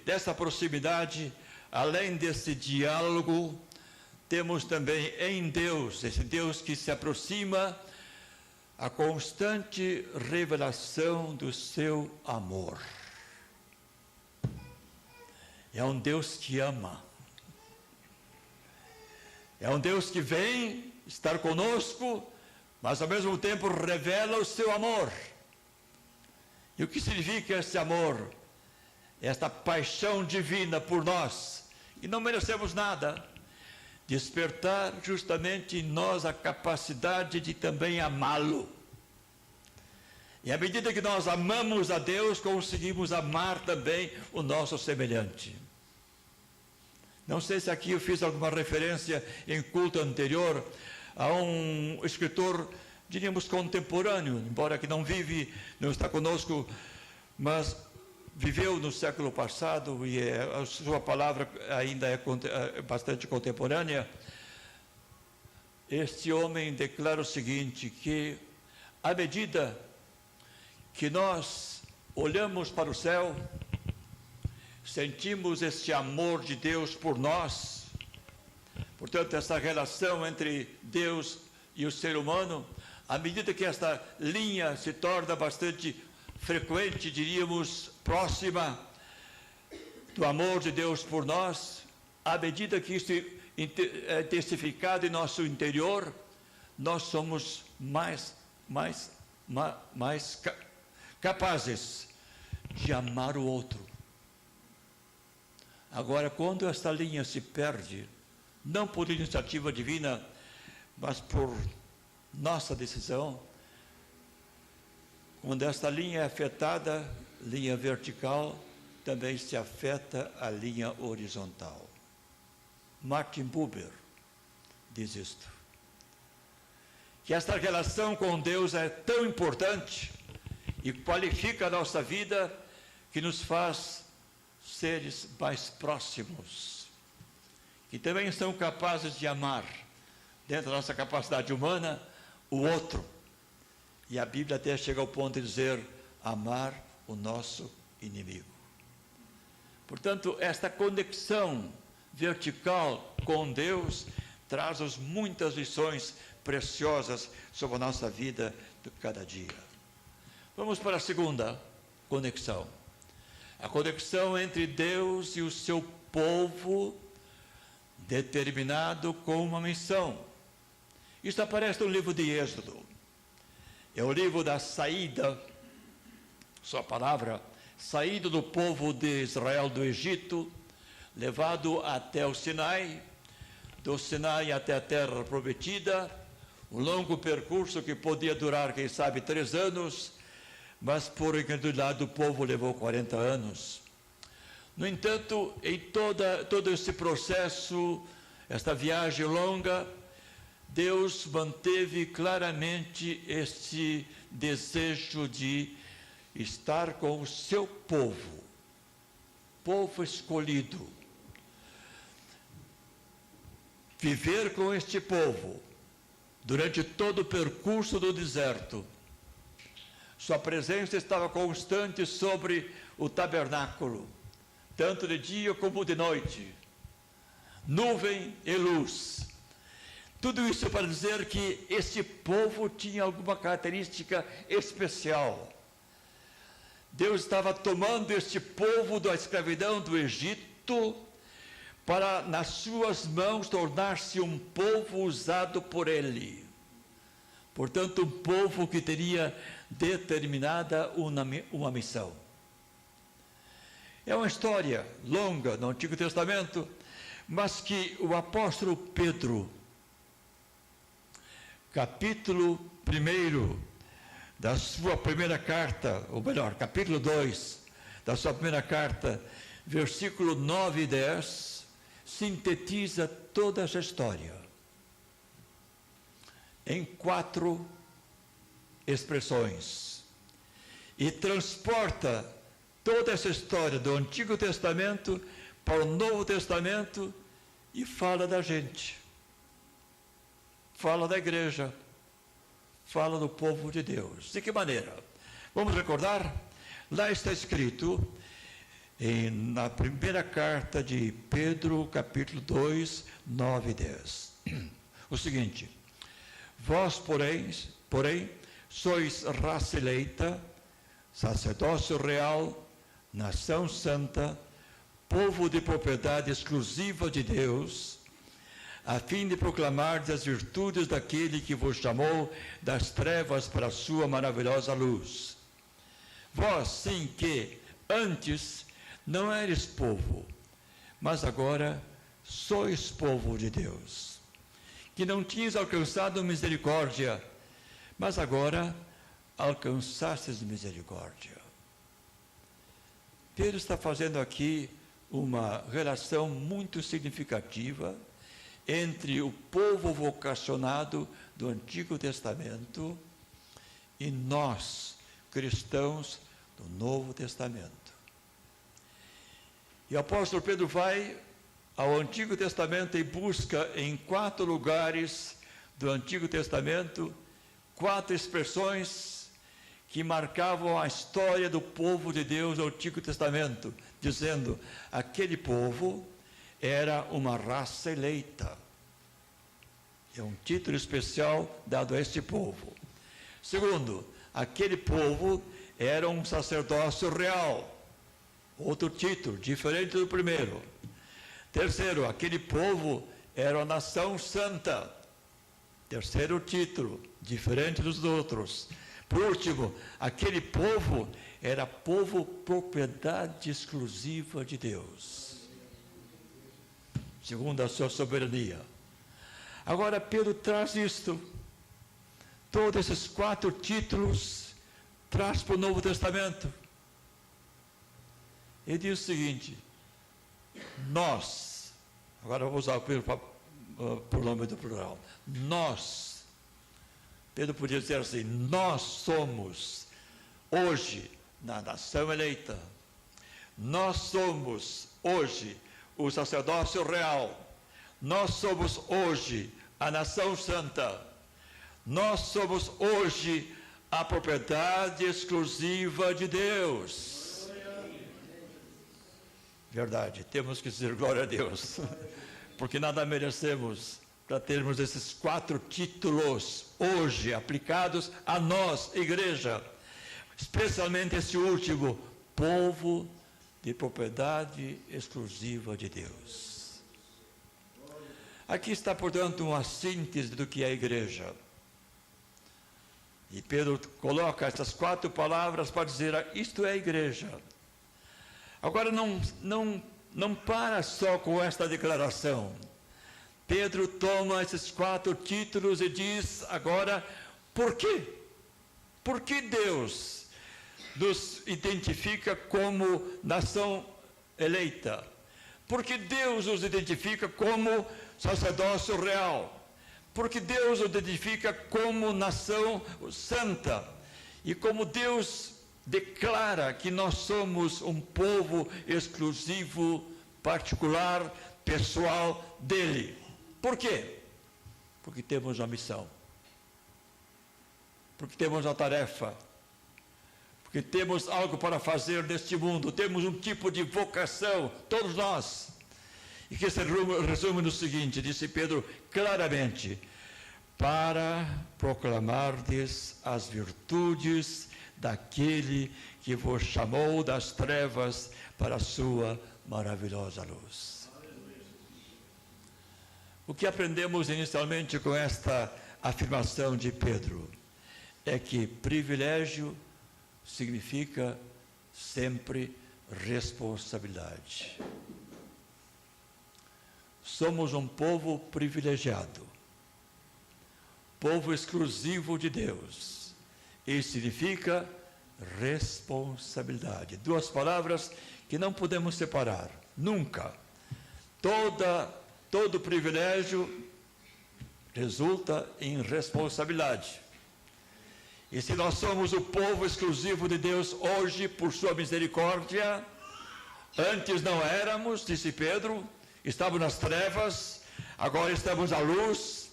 Speaker 4: dessa proximidade, além desse diálogo, temos também em Deus, esse Deus que se aproxima, a constante revelação do seu amor. É um Deus que ama. É um Deus que vem estar conosco, mas ao mesmo tempo revela o seu amor. E o que significa esse amor? Esta paixão divina por nós, que não merecemos nada, despertar justamente em nós a capacidade de também amá-lo. E à medida que nós amamos a Deus, conseguimos amar também o nosso semelhante. Não sei se aqui eu fiz alguma referência em culto anterior a um escritor, diríamos contemporâneo, embora que não está conosco, mas viveu no século passado e a sua palavra ainda é bastante contemporânea. Este homem declara o seguinte, que à medida que nós olhamos para o céu, sentimos este amor de Deus por nós, portanto, essa relação entre Deus e o ser humano, à medida que esta linha se torna bastante frequente, diríamos, próxima do amor de Deus por nós, à medida que isso é intensificado em nosso interior, nós somos mais capazes de amar o outro. Agora, quando esta linha se perde, não por iniciativa divina, mas por nossa decisão, quando esta linha é afetada, linha vertical, também se afeta a linha horizontal. Martin Buber diz isto. Que esta relação com Deus é tão importante e qualifica a nossa vida, que nos faz seres mais próximos, que também são capazes de amar, dentro da nossa capacidade humana, o outro. E a Bíblia até chega ao ponto de dizer, amar o nosso inimigo. Portanto, esta conexão vertical com Deus traz-nos muitas lições preciosas sobre a nossa vida de cada dia. Vamos para a segunda conexão. A conexão entre Deus e o seu povo, determinado com uma missão. Isso aparece no livro de Êxodo. É o livro da saída, sua palavra, saído do povo de Israel do Egito, levado até o Sinai, do Sinai até a terra prometida, um longo percurso que podia durar, quem sabe, 3 anos, mas por incredulidade do povo levou 40 anos. No entanto, em todo esse processo, esta viagem longa, Deus manteve claramente esse desejo de estar com o seu povo escolhido. Viver com este povo durante todo o percurso do deserto. Sua presença estava constante sobre o tabernáculo, tanto de dia como de noite. Nuvem e luz. Tudo isso para dizer que este povo tinha alguma característica especial. Deus estava tomando este povo da escravidão do Egito para, nas suas mãos, tornar-se um povo usado por Ele. Portanto, um povo que teria determinada uma missão. É uma história longa no Antigo Testamento, mas que o apóstolo Pedro, capítulo 1 da sua primeira carta, ou melhor, capítulo 2 da sua primeira carta, versículo 9 e 10, sintetiza toda essa história em 4 expressões e transporta toda essa história do Antigo Testamento para o Novo Testamento e fala da gente, fala da igreja, fala do povo de Deus. De que maneira? Vamos recordar? Lá está escrito, na primeira carta de Pedro, capítulo 2, 9 e 10. O seguinte: vós, porém, sois raça eleita, sacerdócio real, nação santa, povo de propriedade exclusiva de Deus, a fim de proclamar as virtudes daquele que vos chamou das trevas para a sua maravilhosa luz. Vós, sim, que antes não eres povo, mas agora sois povo de Deus, que não tinhas alcançado misericórdia, mas agora alcançastes misericórdia. Pedro está fazendo aqui uma relação muito significativa entre o povo vocacionado do Antigo Testamento e nós, cristãos do Novo Testamento. E o apóstolo Pedro vai ao Antigo Testamento e busca em 4 lugares do Antigo Testamento 4 expressões que marcavam a história do povo de Deus no Antigo Testamento, dizendo: aquele povo era uma raça eleita. É um título especial dado a este povo. Segundo, aquele povo era um sacerdócio real. Outro título, diferente do primeiro. Terceiro, aquele povo era uma nação santa. Terceiro título, diferente dos outros. Por último, aquele povo era povo propriedade exclusiva de Deus, segundo a sua soberania. Agora Pedro traz isto, todos esses 4 títulos, traz para o Novo Testamento. Ele diz o seguinte: nós, agora eu vou usar o pronome do plural, nós. Pedro podia dizer assim: nós somos hoje na nação eleita, nós somos hoje o sacerdócio real, nós somos hoje a nação santa, nós somos hoje a propriedade exclusiva de Deus. Verdade, temos que dizer glória a Deus, porque nada merecemos para termos esses 4 títulos hoje aplicados a nós, igreja, especialmente esse último, povo de propriedade exclusiva de Deus. Aqui está, portanto, uma síntese do que é a igreja. E Pedro coloca essas 4 palavras para dizer: isto é a igreja. Agora, não para só com esta declaração. Pedro toma esses 4 títulos e diz agora, por quê? Por que Deus nos identifica como nação eleita? Porque Deus nos identifica como sacerdócio real. Porque Deus nos identifica como nação santa. E como Deus declara que nós somos um povo exclusivo, particular, pessoal dele. Por quê? Porque temos uma missão. Porque temos uma tarefa. Porque temos algo para fazer neste mundo. Temos um tipo de vocação, todos nós. E que se resume no seguinte, disse Pedro claramente, para proclamardes as virtudes daquele que vos chamou das trevas para a sua maravilhosa luz. O que aprendemos inicialmente com esta afirmação de Pedro é que privilégio significa sempre responsabilidade. Somos um povo privilegiado, povo exclusivo de Deus. Isso significa responsabilidade. 2 palavras que não podemos separar, nunca. Todo privilégio resulta em responsabilidade. E se nós somos o povo exclusivo de Deus hoje, por sua misericórdia, antes não éramos, disse Pedro, estávamos nas trevas, agora estamos à luz.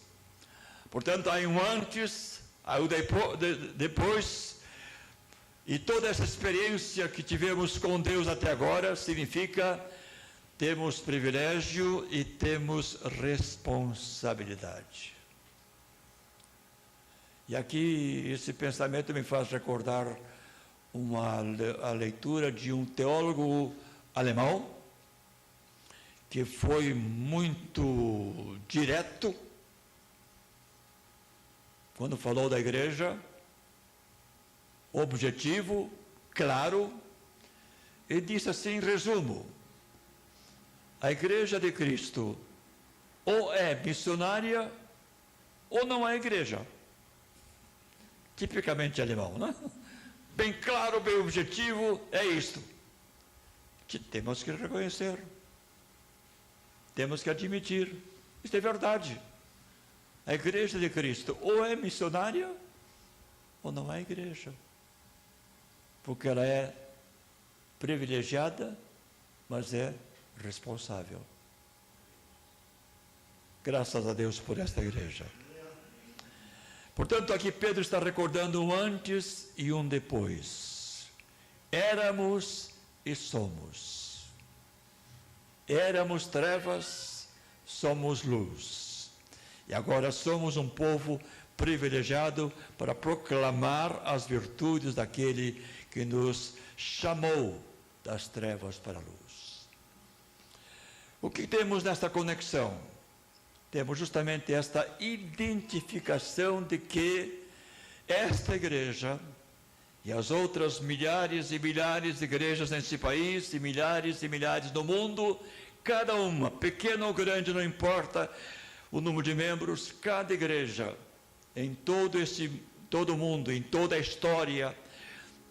Speaker 4: Portanto, há um antes, há um depois. E toda essa experiência que tivemos com Deus até agora significa temos privilégio e temos responsabilidade. E aqui esse pensamento me faz recordar a leitura de um teólogo alemão que foi muito direto quando falou da igreja, objetivo, claro, e disse assim, em resumo, a igreja de Cristo ou é missionária ou não é igreja. Tipicamente alemão, né? Bem claro, bem objetivo, é isto. Que temos que reconhecer. Temos que admitir. Isso é verdade. A igreja de Cristo ou é missionária ou não é igreja. Porque ela é privilegiada, mas é responsável. Graças a Deus por esta igreja. Portanto, aqui Pedro está recordando um antes e um depois. Éramos e somos. Éramos trevas, somos luz. E agora somos um povo privilegiado para proclamar as virtudes daquele que nos chamou das trevas para a luz. O que temos nesta conexão? Temos justamente esta identificação de que esta igreja e as outras milhares e milhares de igrejas nesse país e milhares no mundo, cada uma, pequena ou grande, não importa o número de membros, cada igreja em todo o mundo, em toda a história,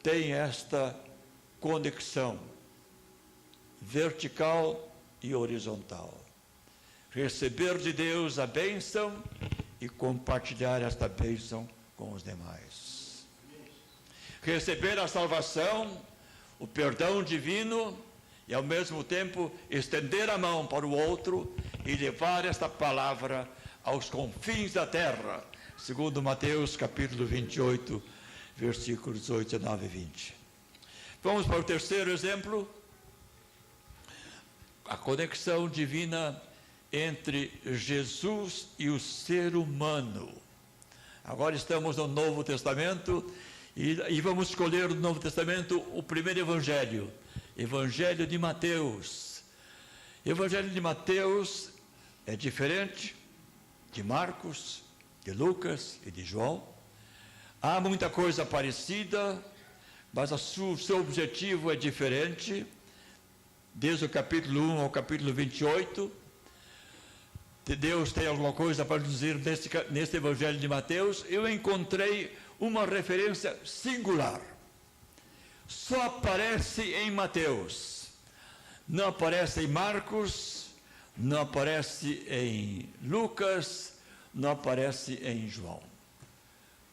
Speaker 4: tem esta conexão vertical e horizontal. Receber de Deus a bênção e compartilhar esta bênção com os demais. Receber a salvação, o perdão divino e ao mesmo tempo estender a mão para o outro e levar esta palavra aos confins da terra, segundo Mateus capítulo 28, versículos 18, 19 e 20. Vamos para o terceiro exemplo. A conexão divina entre Jesus e o ser humano. Agora estamos no Novo Testamento e vamos escolher no Novo Testamento o primeiro evangelho, Evangelho de Mateus. Evangelho de Mateus é diferente de Marcos, de Lucas e de João. Há muita coisa parecida, mas o seu objetivo é diferente. desde o capítulo 1 ao capítulo 28, Deus tem alguma coisa para dizer neste Evangelho de Mateus, eu encontrei uma referência singular. Só aparece em Mateus, não aparece em Marcos, não aparece em Lucas, não aparece em João.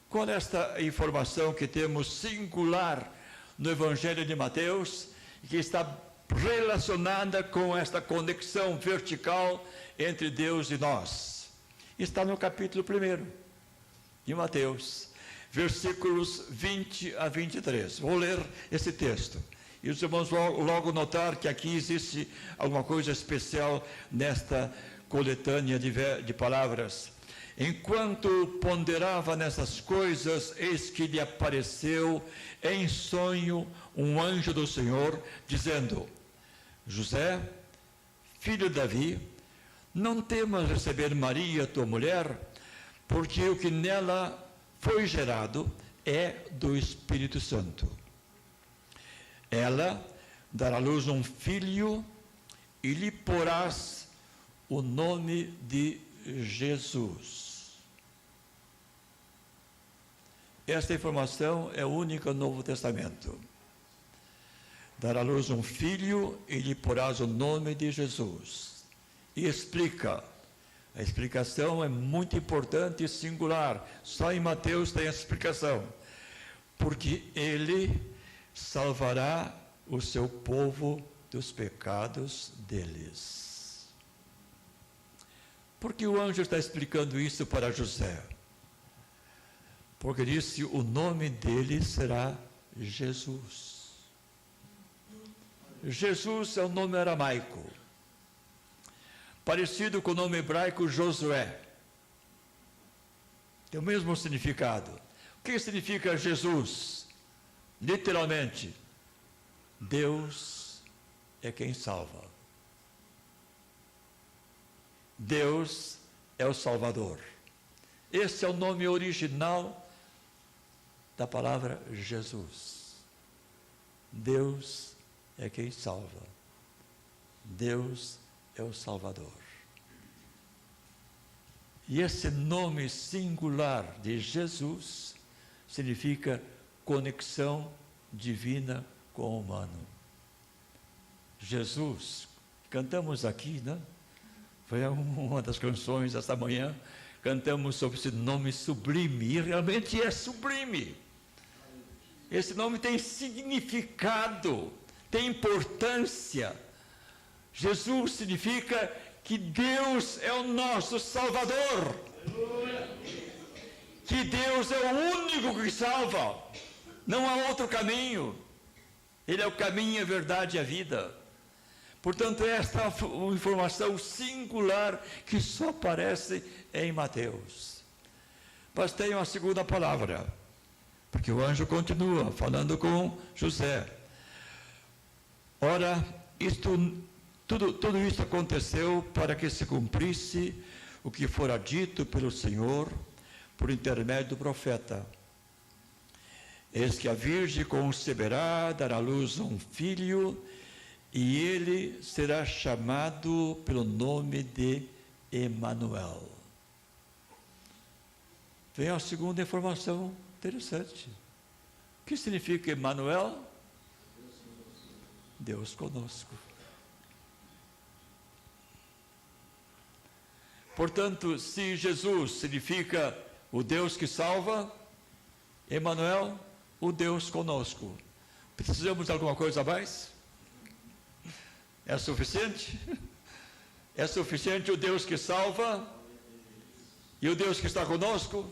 Speaker 4: Qual é esta informação que temos singular no Evangelho de Mateus, que está relacionada com esta conexão vertical entre Deus e nós? Está no capítulo 1 de Mateus, versículos 20 a 23. Vou ler esse texto. E os irmãos logo notar que aqui existe alguma coisa especial nesta coletânea de palavras. Enquanto ponderava nessas coisas, eis que lhe apareceu em sonho um anjo do Senhor, dizendo: José, filho de Davi, não temas receber Maria, tua mulher, porque o que nela foi gerado é do Espírito Santo. Ela dará à luz um filho e lhe porás o nome de Jesus. Esta informação é única no Novo Testamento. Dará à luz um filho e lhe porás o nome de Jesus. E explica. A explicação é muito importante e singular. Só em Mateus tem essa explicação. Porque ele salvará o seu povo dos pecados deles. Por que o anjo está explicando isso para José? Porque disse: o nome dele será Jesus. Jesus é um nome aramaico, parecido com o nome hebraico Josué. Tem o mesmo significado. O que significa Jesus? Literalmente, Deus é quem salva. Deus é o Salvador. Esse é o nome original da palavra Jesus. Deus é quem salva. Deus é o Salvador. E esse nome singular de Jesus significa conexão divina com o humano. Jesus, cantamos aqui, né? Foi uma das canções esta manhã, cantamos sobre esse nome sublime, e realmente é sublime. Esse nome tem significado, tem importância. Jesus significa que Deus é o nosso Salvador. Que Deus é o único que salva. Não há outro caminho. Ele é o caminho, a verdade e a vida. Portanto, esta é uma informação singular que só aparece em Mateus. Mas tem uma segunda palavra, porque o anjo continua falando com José. Ora, tudo isso aconteceu para que se cumprisse o que fora dito pelo Senhor por intermédio do profeta. Eis que a virgem conceberá, dará à luz um filho, e ele será chamado pelo nome de Emanuel. Vem a segunda informação interessante. O que significa Emanuel? Deus conosco. Portanto, se Jesus significa o Deus que salva, Emanuel, o Deus conosco. Precisamos de alguma coisa a mais? É suficiente? É suficiente o Deus que salva e o Deus que está conosco?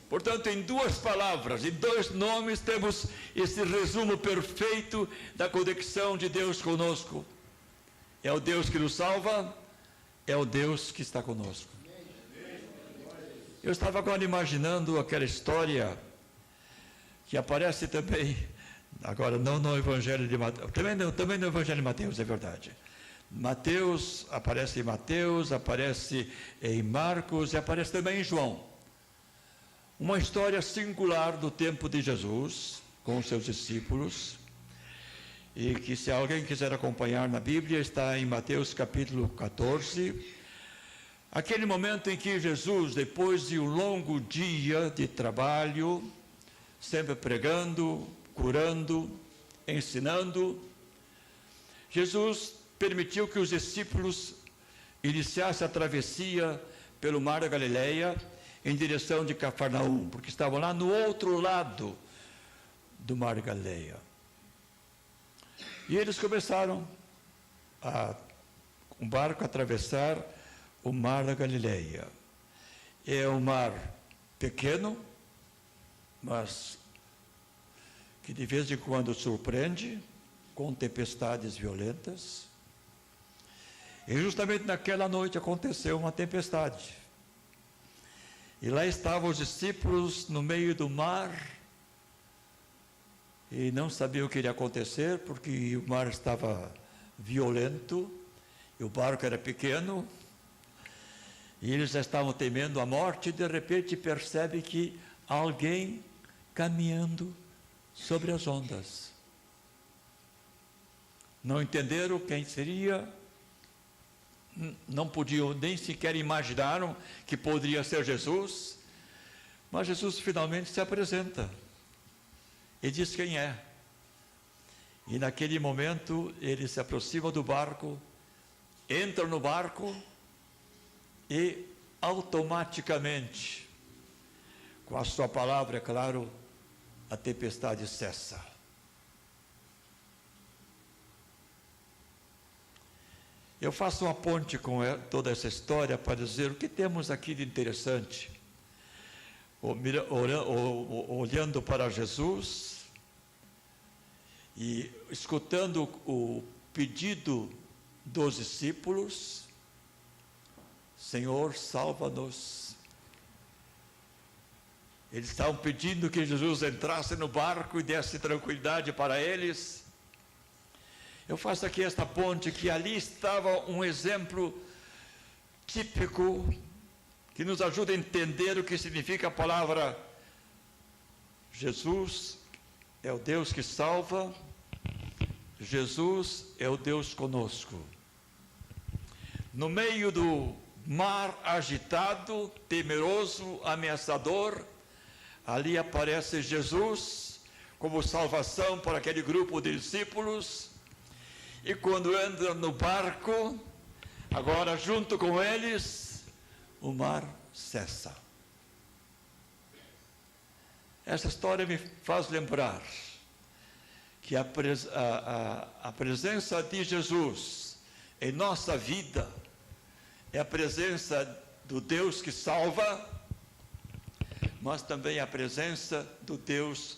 Speaker 4: Portanto, em duas palavras, em dois nomes, temos esse resumo perfeito da conexão de Deus conosco. É o Deus que nos salva, é o Deus que está conosco. Eu estava agora imaginando aquela história que aparece também, agora não no Evangelho de Mateus, também no Evangelho de Mateus, é verdade. Mateus, aparece em Mateus, aparece em Marcos e aparece também em João. Uma história singular do tempo de Jesus, com os seus discípulos, e que, se alguém quiser acompanhar na Bíblia, está em Mateus capítulo 14. Aquele momento em que Jesus, depois de um longo dia de trabalho, sempre pregando, curando, ensinando, Jesus permitiu que os discípulos iniciassem a travessia pelo mar da Galileia em direção de Cafarnaum, porque estavam lá no outro lado do mar da Galileia. E eles começaram um barco a atravessar o mar da Galileia. É um mar pequeno, mas que de vez em quando surpreende, com tempestades violentas. E justamente naquela noite aconteceu uma tempestade. E lá estavam os discípulos no meio do mar, e não sabiam o que iria acontecer, porque o mar estava violento, e o barco era pequeno, e eles já estavam temendo a morte, e de repente percebem que alguém caminhando sobre as ondas. Não entenderam quem seria, não podiam nem sequer imaginaram que poderia ser Jesus, mas Jesus finalmente se apresenta e diz quem é. E naquele momento ele se aproxima do barco, entra no barco e automaticamente, com a sua palavra, é claro, a tempestade cessa. Eu faço uma ponte com toda essa história para dizer o que temos aqui de interessante. Olhando para Jesus e escutando o pedido dos discípulos: Senhor, salva-nos. Eles estavam pedindo que Jesus entrasse no barco e desse tranquilidade para eles. Eu faço aqui esta ponte, que ali estava um exemplo típico que nos ajuda a entender o que significa a palavra Jesus é o Deus que salva, Jesus é o Deus conosco. No meio do mar agitado, temeroso, ameaçador, ali aparece Jesus como salvação para aquele grupo de discípulos. E quando entra no barco, agora junto com eles, o mar cessa. Essa história me faz lembrar que a presença de Jesus em nossa vida é a presença do Deus que salva, mas também a presença do Deus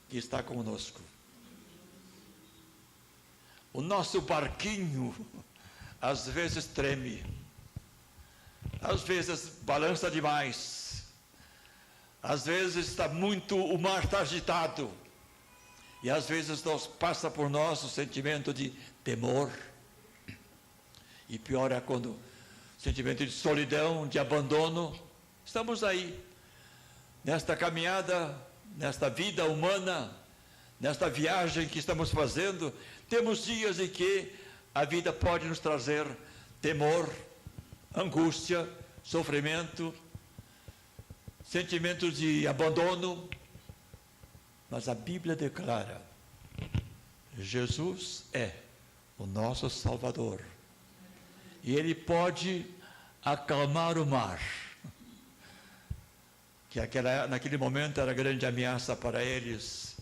Speaker 4: que está conosco. O nosso barquinho às vezes treme, às vezes balança demais, às vezes o mar está agitado, e às vezes passa por nós o sentimento de temor, e pior é quando o sentimento de solidão, de abandono. Estamos aí, nesta caminhada, nesta vida humana, nesta viagem que estamos fazendo. Temos dias em que a vida pode nos trazer temor, angústia, sofrimento, sentimentos de abandono, mas a Bíblia declara: Jesus é o nosso Salvador, e Ele pode acalmar o mar, que naquele momento era grande ameaça para eles,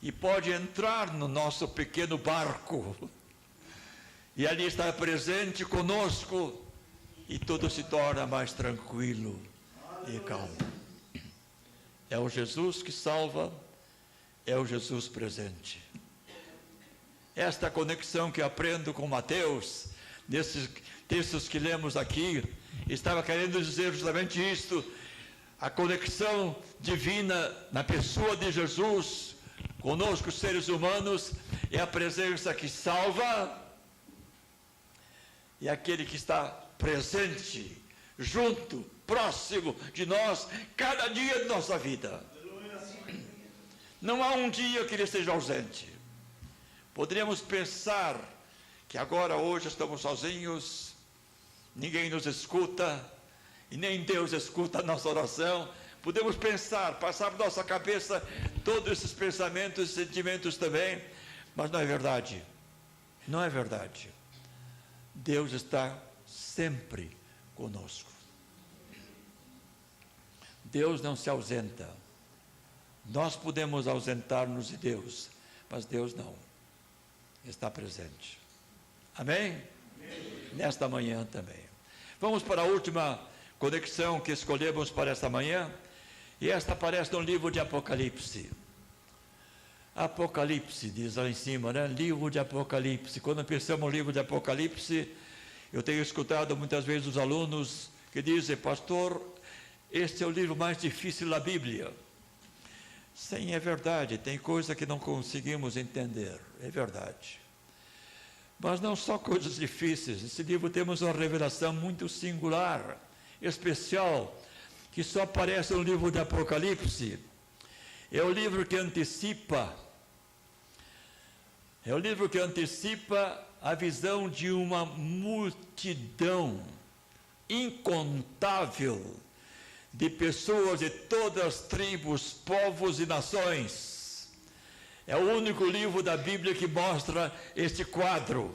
Speaker 4: e pode entrar no nosso pequeno barco, e ali estar presente conosco, e tudo se torna mais tranquilo e calmo. É o Jesus que salva, é o Jesus presente. Esta conexão que aprendo com Mateus, nesses textos que lemos aqui, estava querendo dizer justamente isto: a conexão divina na pessoa de Jesus conosco, seres humanos, é a presença que salva, e aquele que está presente, junto, próximo de nós, cada dia de nossa vida. Não há um dia que ele esteja ausente, Poderíamos pensar que agora, hoje, estamos sozinhos, ninguém nos escuta, e nem Deus escuta a nossa oração. Podemos pensar, passar por nossa cabeça todos esses pensamentos e sentimentos também, mas não é verdade. Não é verdade. Deus está sempre conosco. Deus não se ausenta. Nós podemos ausentar-nos de Deus, mas Deus não. Está presente. Amém? Amém? Nesta manhã também. Vamos para a última conexão que escolhemos para esta manhã, e esta aparece no livro de Apocalipse. Apocalipse, diz lá em cima, né? Livro de Apocalipse. Quando pensamos no livro de Apocalipse, eu tenho escutado muitas vezes os alunos que dizem: pastor, este é o livro mais difícil da Bíblia. Sim, é verdade, tem coisa que não conseguimos entender, é verdade. Mas não só coisas difíceis, esse livro temos uma revelação muito singular, especial, que só aparece no livro de Apocalipse. É o livro que antecipa a visão de uma multidão incontável de pessoas de todas as tribos, povos e nações. É o único livro da Bíblia que mostra este quadro,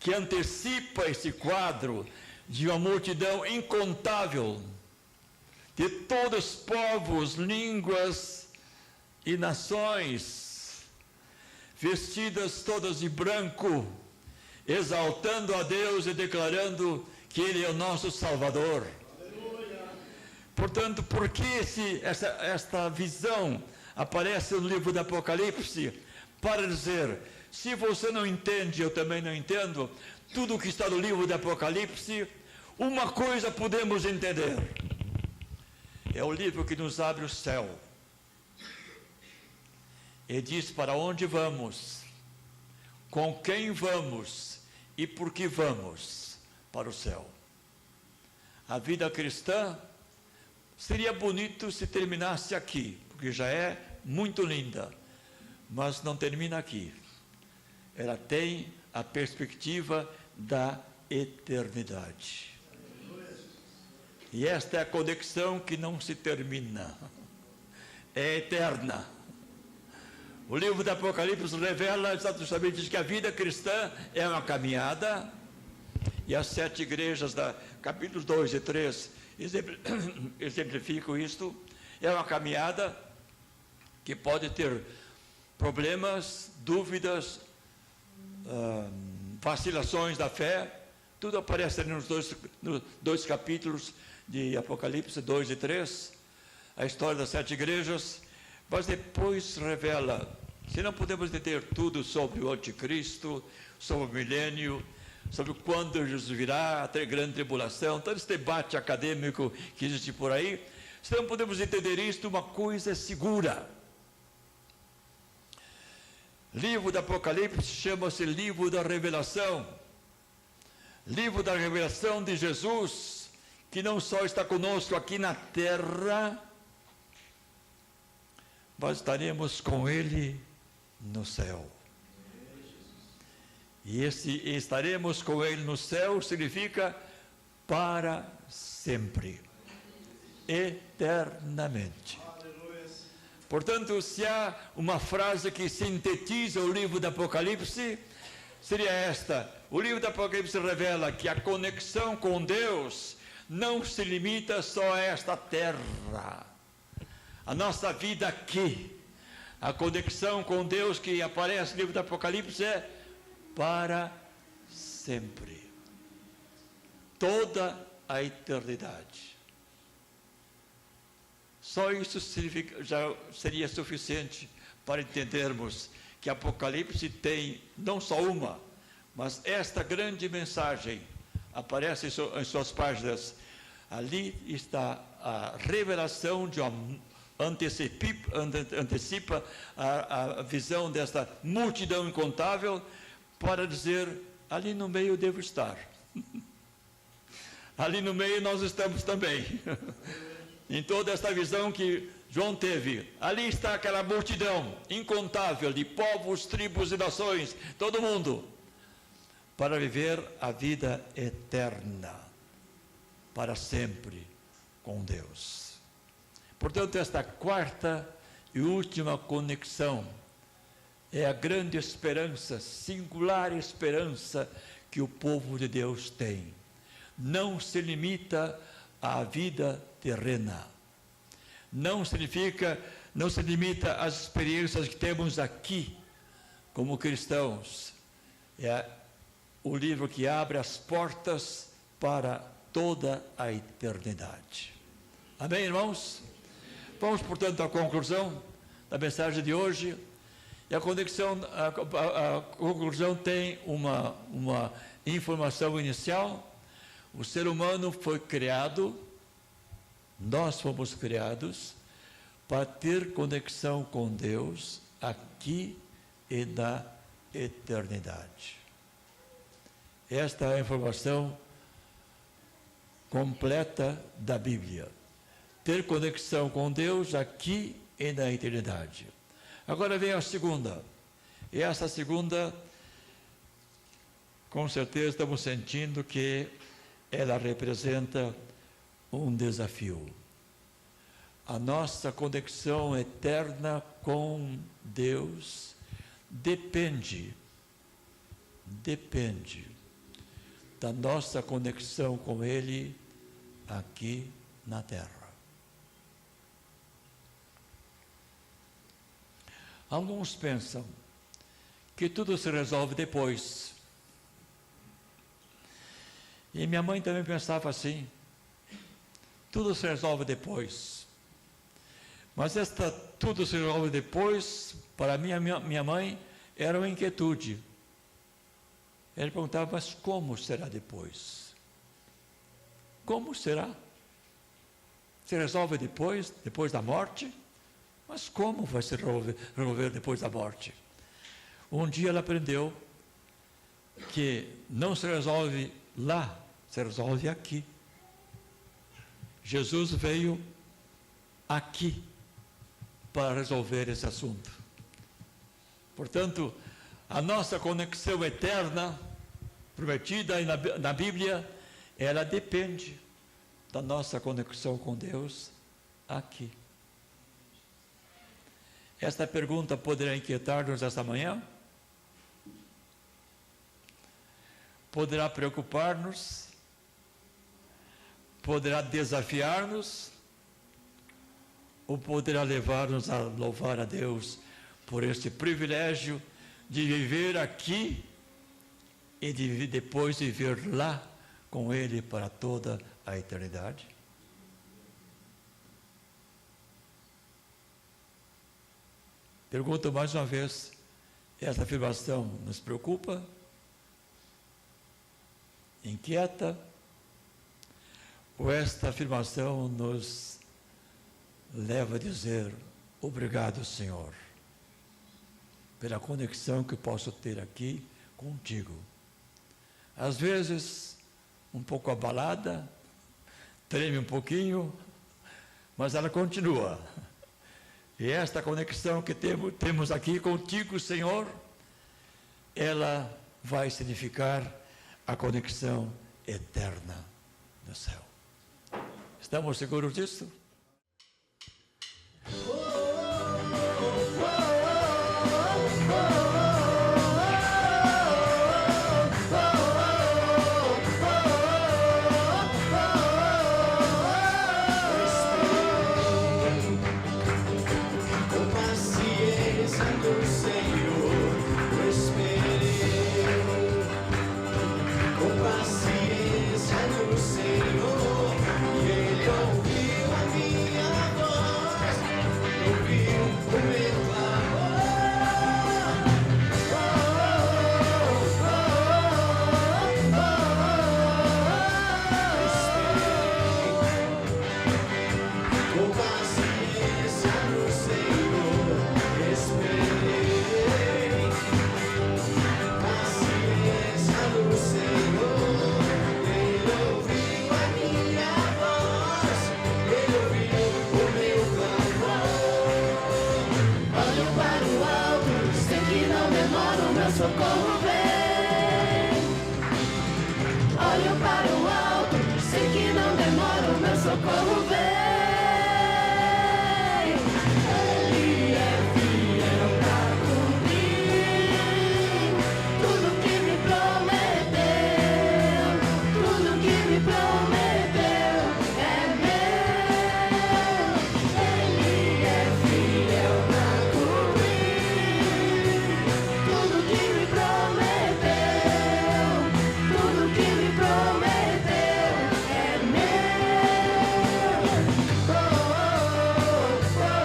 Speaker 4: que antecipa este quadro de uma multidão incontável de todos os povos, línguas e nações, vestidas todas de branco, exaltando a Deus e declarando que Ele é o nosso Salvador. Portanto, por que esta visão aparece no livro do Apocalipse? Para dizer, se você não entende, eu também não entendo, tudo o que está no livro do Apocalipse, uma coisa podemos entender: é o livro que nos abre o céu. E diz para onde vamos, com quem vamos e por que vamos para o céu. A vida cristã seria bonito se terminasse aqui, porque já é muito linda, mas não termina aqui. Ela tem a perspectiva da eternidade. E esta é a conexão que não se termina, é eterna. O livro do Apocalipse revela exatamente que a vida cristã é uma caminhada, e as 7 igrejas, capítulos 2 e 3, exemplificam isto. É uma caminhada que pode ter problemas, dúvidas, vacilações da fé. Tudo aparece nos dois capítulos de Apocalipse 2 e 3, a história das 7 igrejas. Mas depois revela, se não podemos entender tudo sobre o anticristo, sobre o milênio, sobre quando Jesus virá, a grande tribulação, todo esse debate acadêmico que existe por aí, se não podemos entender isto, uma coisa é segura. Livro do Apocalipse chama-se livro da revelação. Livro da revelação de Jesus, que não só está conosco aqui na terra, mas estaremos com Ele no céu. E estaremos com Ele no céu significa para sempre, eternamente. Portanto, se há uma frase que sintetiza o livro do Apocalipse, seria esta: o livro do Apocalipse revela que a conexão com Deus não se limita só a esta terra, a nossa vida aqui. A conexão com Deus que aparece no livro do Apocalipse é para sempre, toda a eternidade. Só isso já seria suficiente para entendermos que Apocalipse tem não só uma, mas esta grande mensagem aparece em suas páginas. Ali está a revelação de uma antecipa a visão desta multidão incontável, para dizer, ali no meio eu devo estar. Ali no meio nós estamos também. Em toda esta visão que João teve, ali está aquela multidão incontável de povos, tribos e nações, todo mundo, para viver a vida eterna, para sempre, com Deus. Portanto, esta quarta e última conexão é a grande esperança, singular esperança que o povo de Deus tem. Não se limita à vida terrena. Não se limita às experiências que temos aqui, como cristãos. É o livro que abre as portas para toda a eternidade. Amém, irmãos? Vamos, portanto, à conclusão da mensagem de hoje. E a conclusão tem uma informação inicial. O ser humano foi criado, nós fomos criados para ter conexão com Deus aqui e na eternidade. Esta é a informação completa da Bíblia. Ter conexão com Deus aqui e na eternidade. Agora vem a segunda. E essa segunda, com certeza estamos sentindo que ela representa um desafio. A nossa conexão eterna com Deus depende da nossa conexão com Ele aqui na terra. Alguns pensam que tudo se resolve depois. E minha mãe também pensava assim. Tudo se resolve depois. Mas tudo se resolve depois, para minha mãe, era uma inquietude. Ele perguntava, mas como será depois? Como será? Se resolve depois da morte? Mas como vai se resolver depois da morte? Um dia ela aprendeu que não se resolve lá, se resolve aqui. Jesus veio aqui para resolver esse assunto. Portanto, a nossa conexão eterna, prometida na Bíblia, ela depende da nossa conexão com Deus aqui. Esta pergunta poderá inquietar-nos esta manhã? Poderá preocupar-nos? Poderá desafiar-nos? Ou poderá levar-nos a louvar a Deus por este privilégio de viver aqui e de depois viver lá com Ele para toda a eternidade? Pergunto mais uma vez, essa afirmação nos preocupa? Inquieta? Ou esta afirmação nos leva a dizer, obrigado, Senhor, pela conexão que posso ter aqui contigo. Às vezes, um pouco abalada, treme um pouquinho, mas ela continua. E esta conexão que temos aqui contigo, Senhor, ela vai significar a conexão eterna no céu. Estamos seguros disso?
Speaker 2: Com paciência no Senhor, e Ele ouviu a minha demora, o meu socorro vem. Ele é fiel pra cumprir tudo que me prometeu. Tudo que me prometeu é meu. Ele é fiel pra cumprir tudo que me prometeu. Tudo que me prometeu é meu. Oh, oh,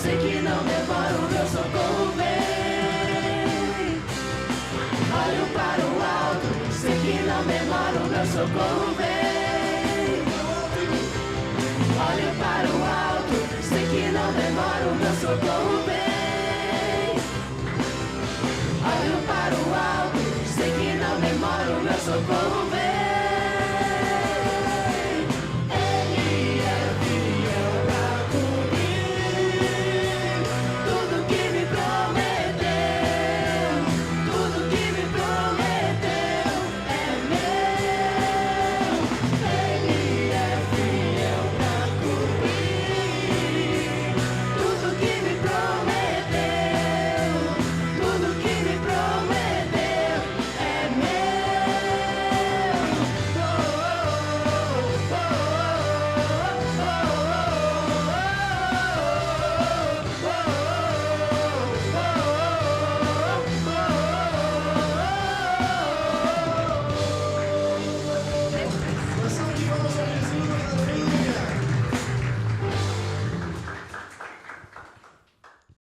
Speaker 2: sei que não demora, o meu socorro vem. Olho para o alto, sei que não demora, o meu socorro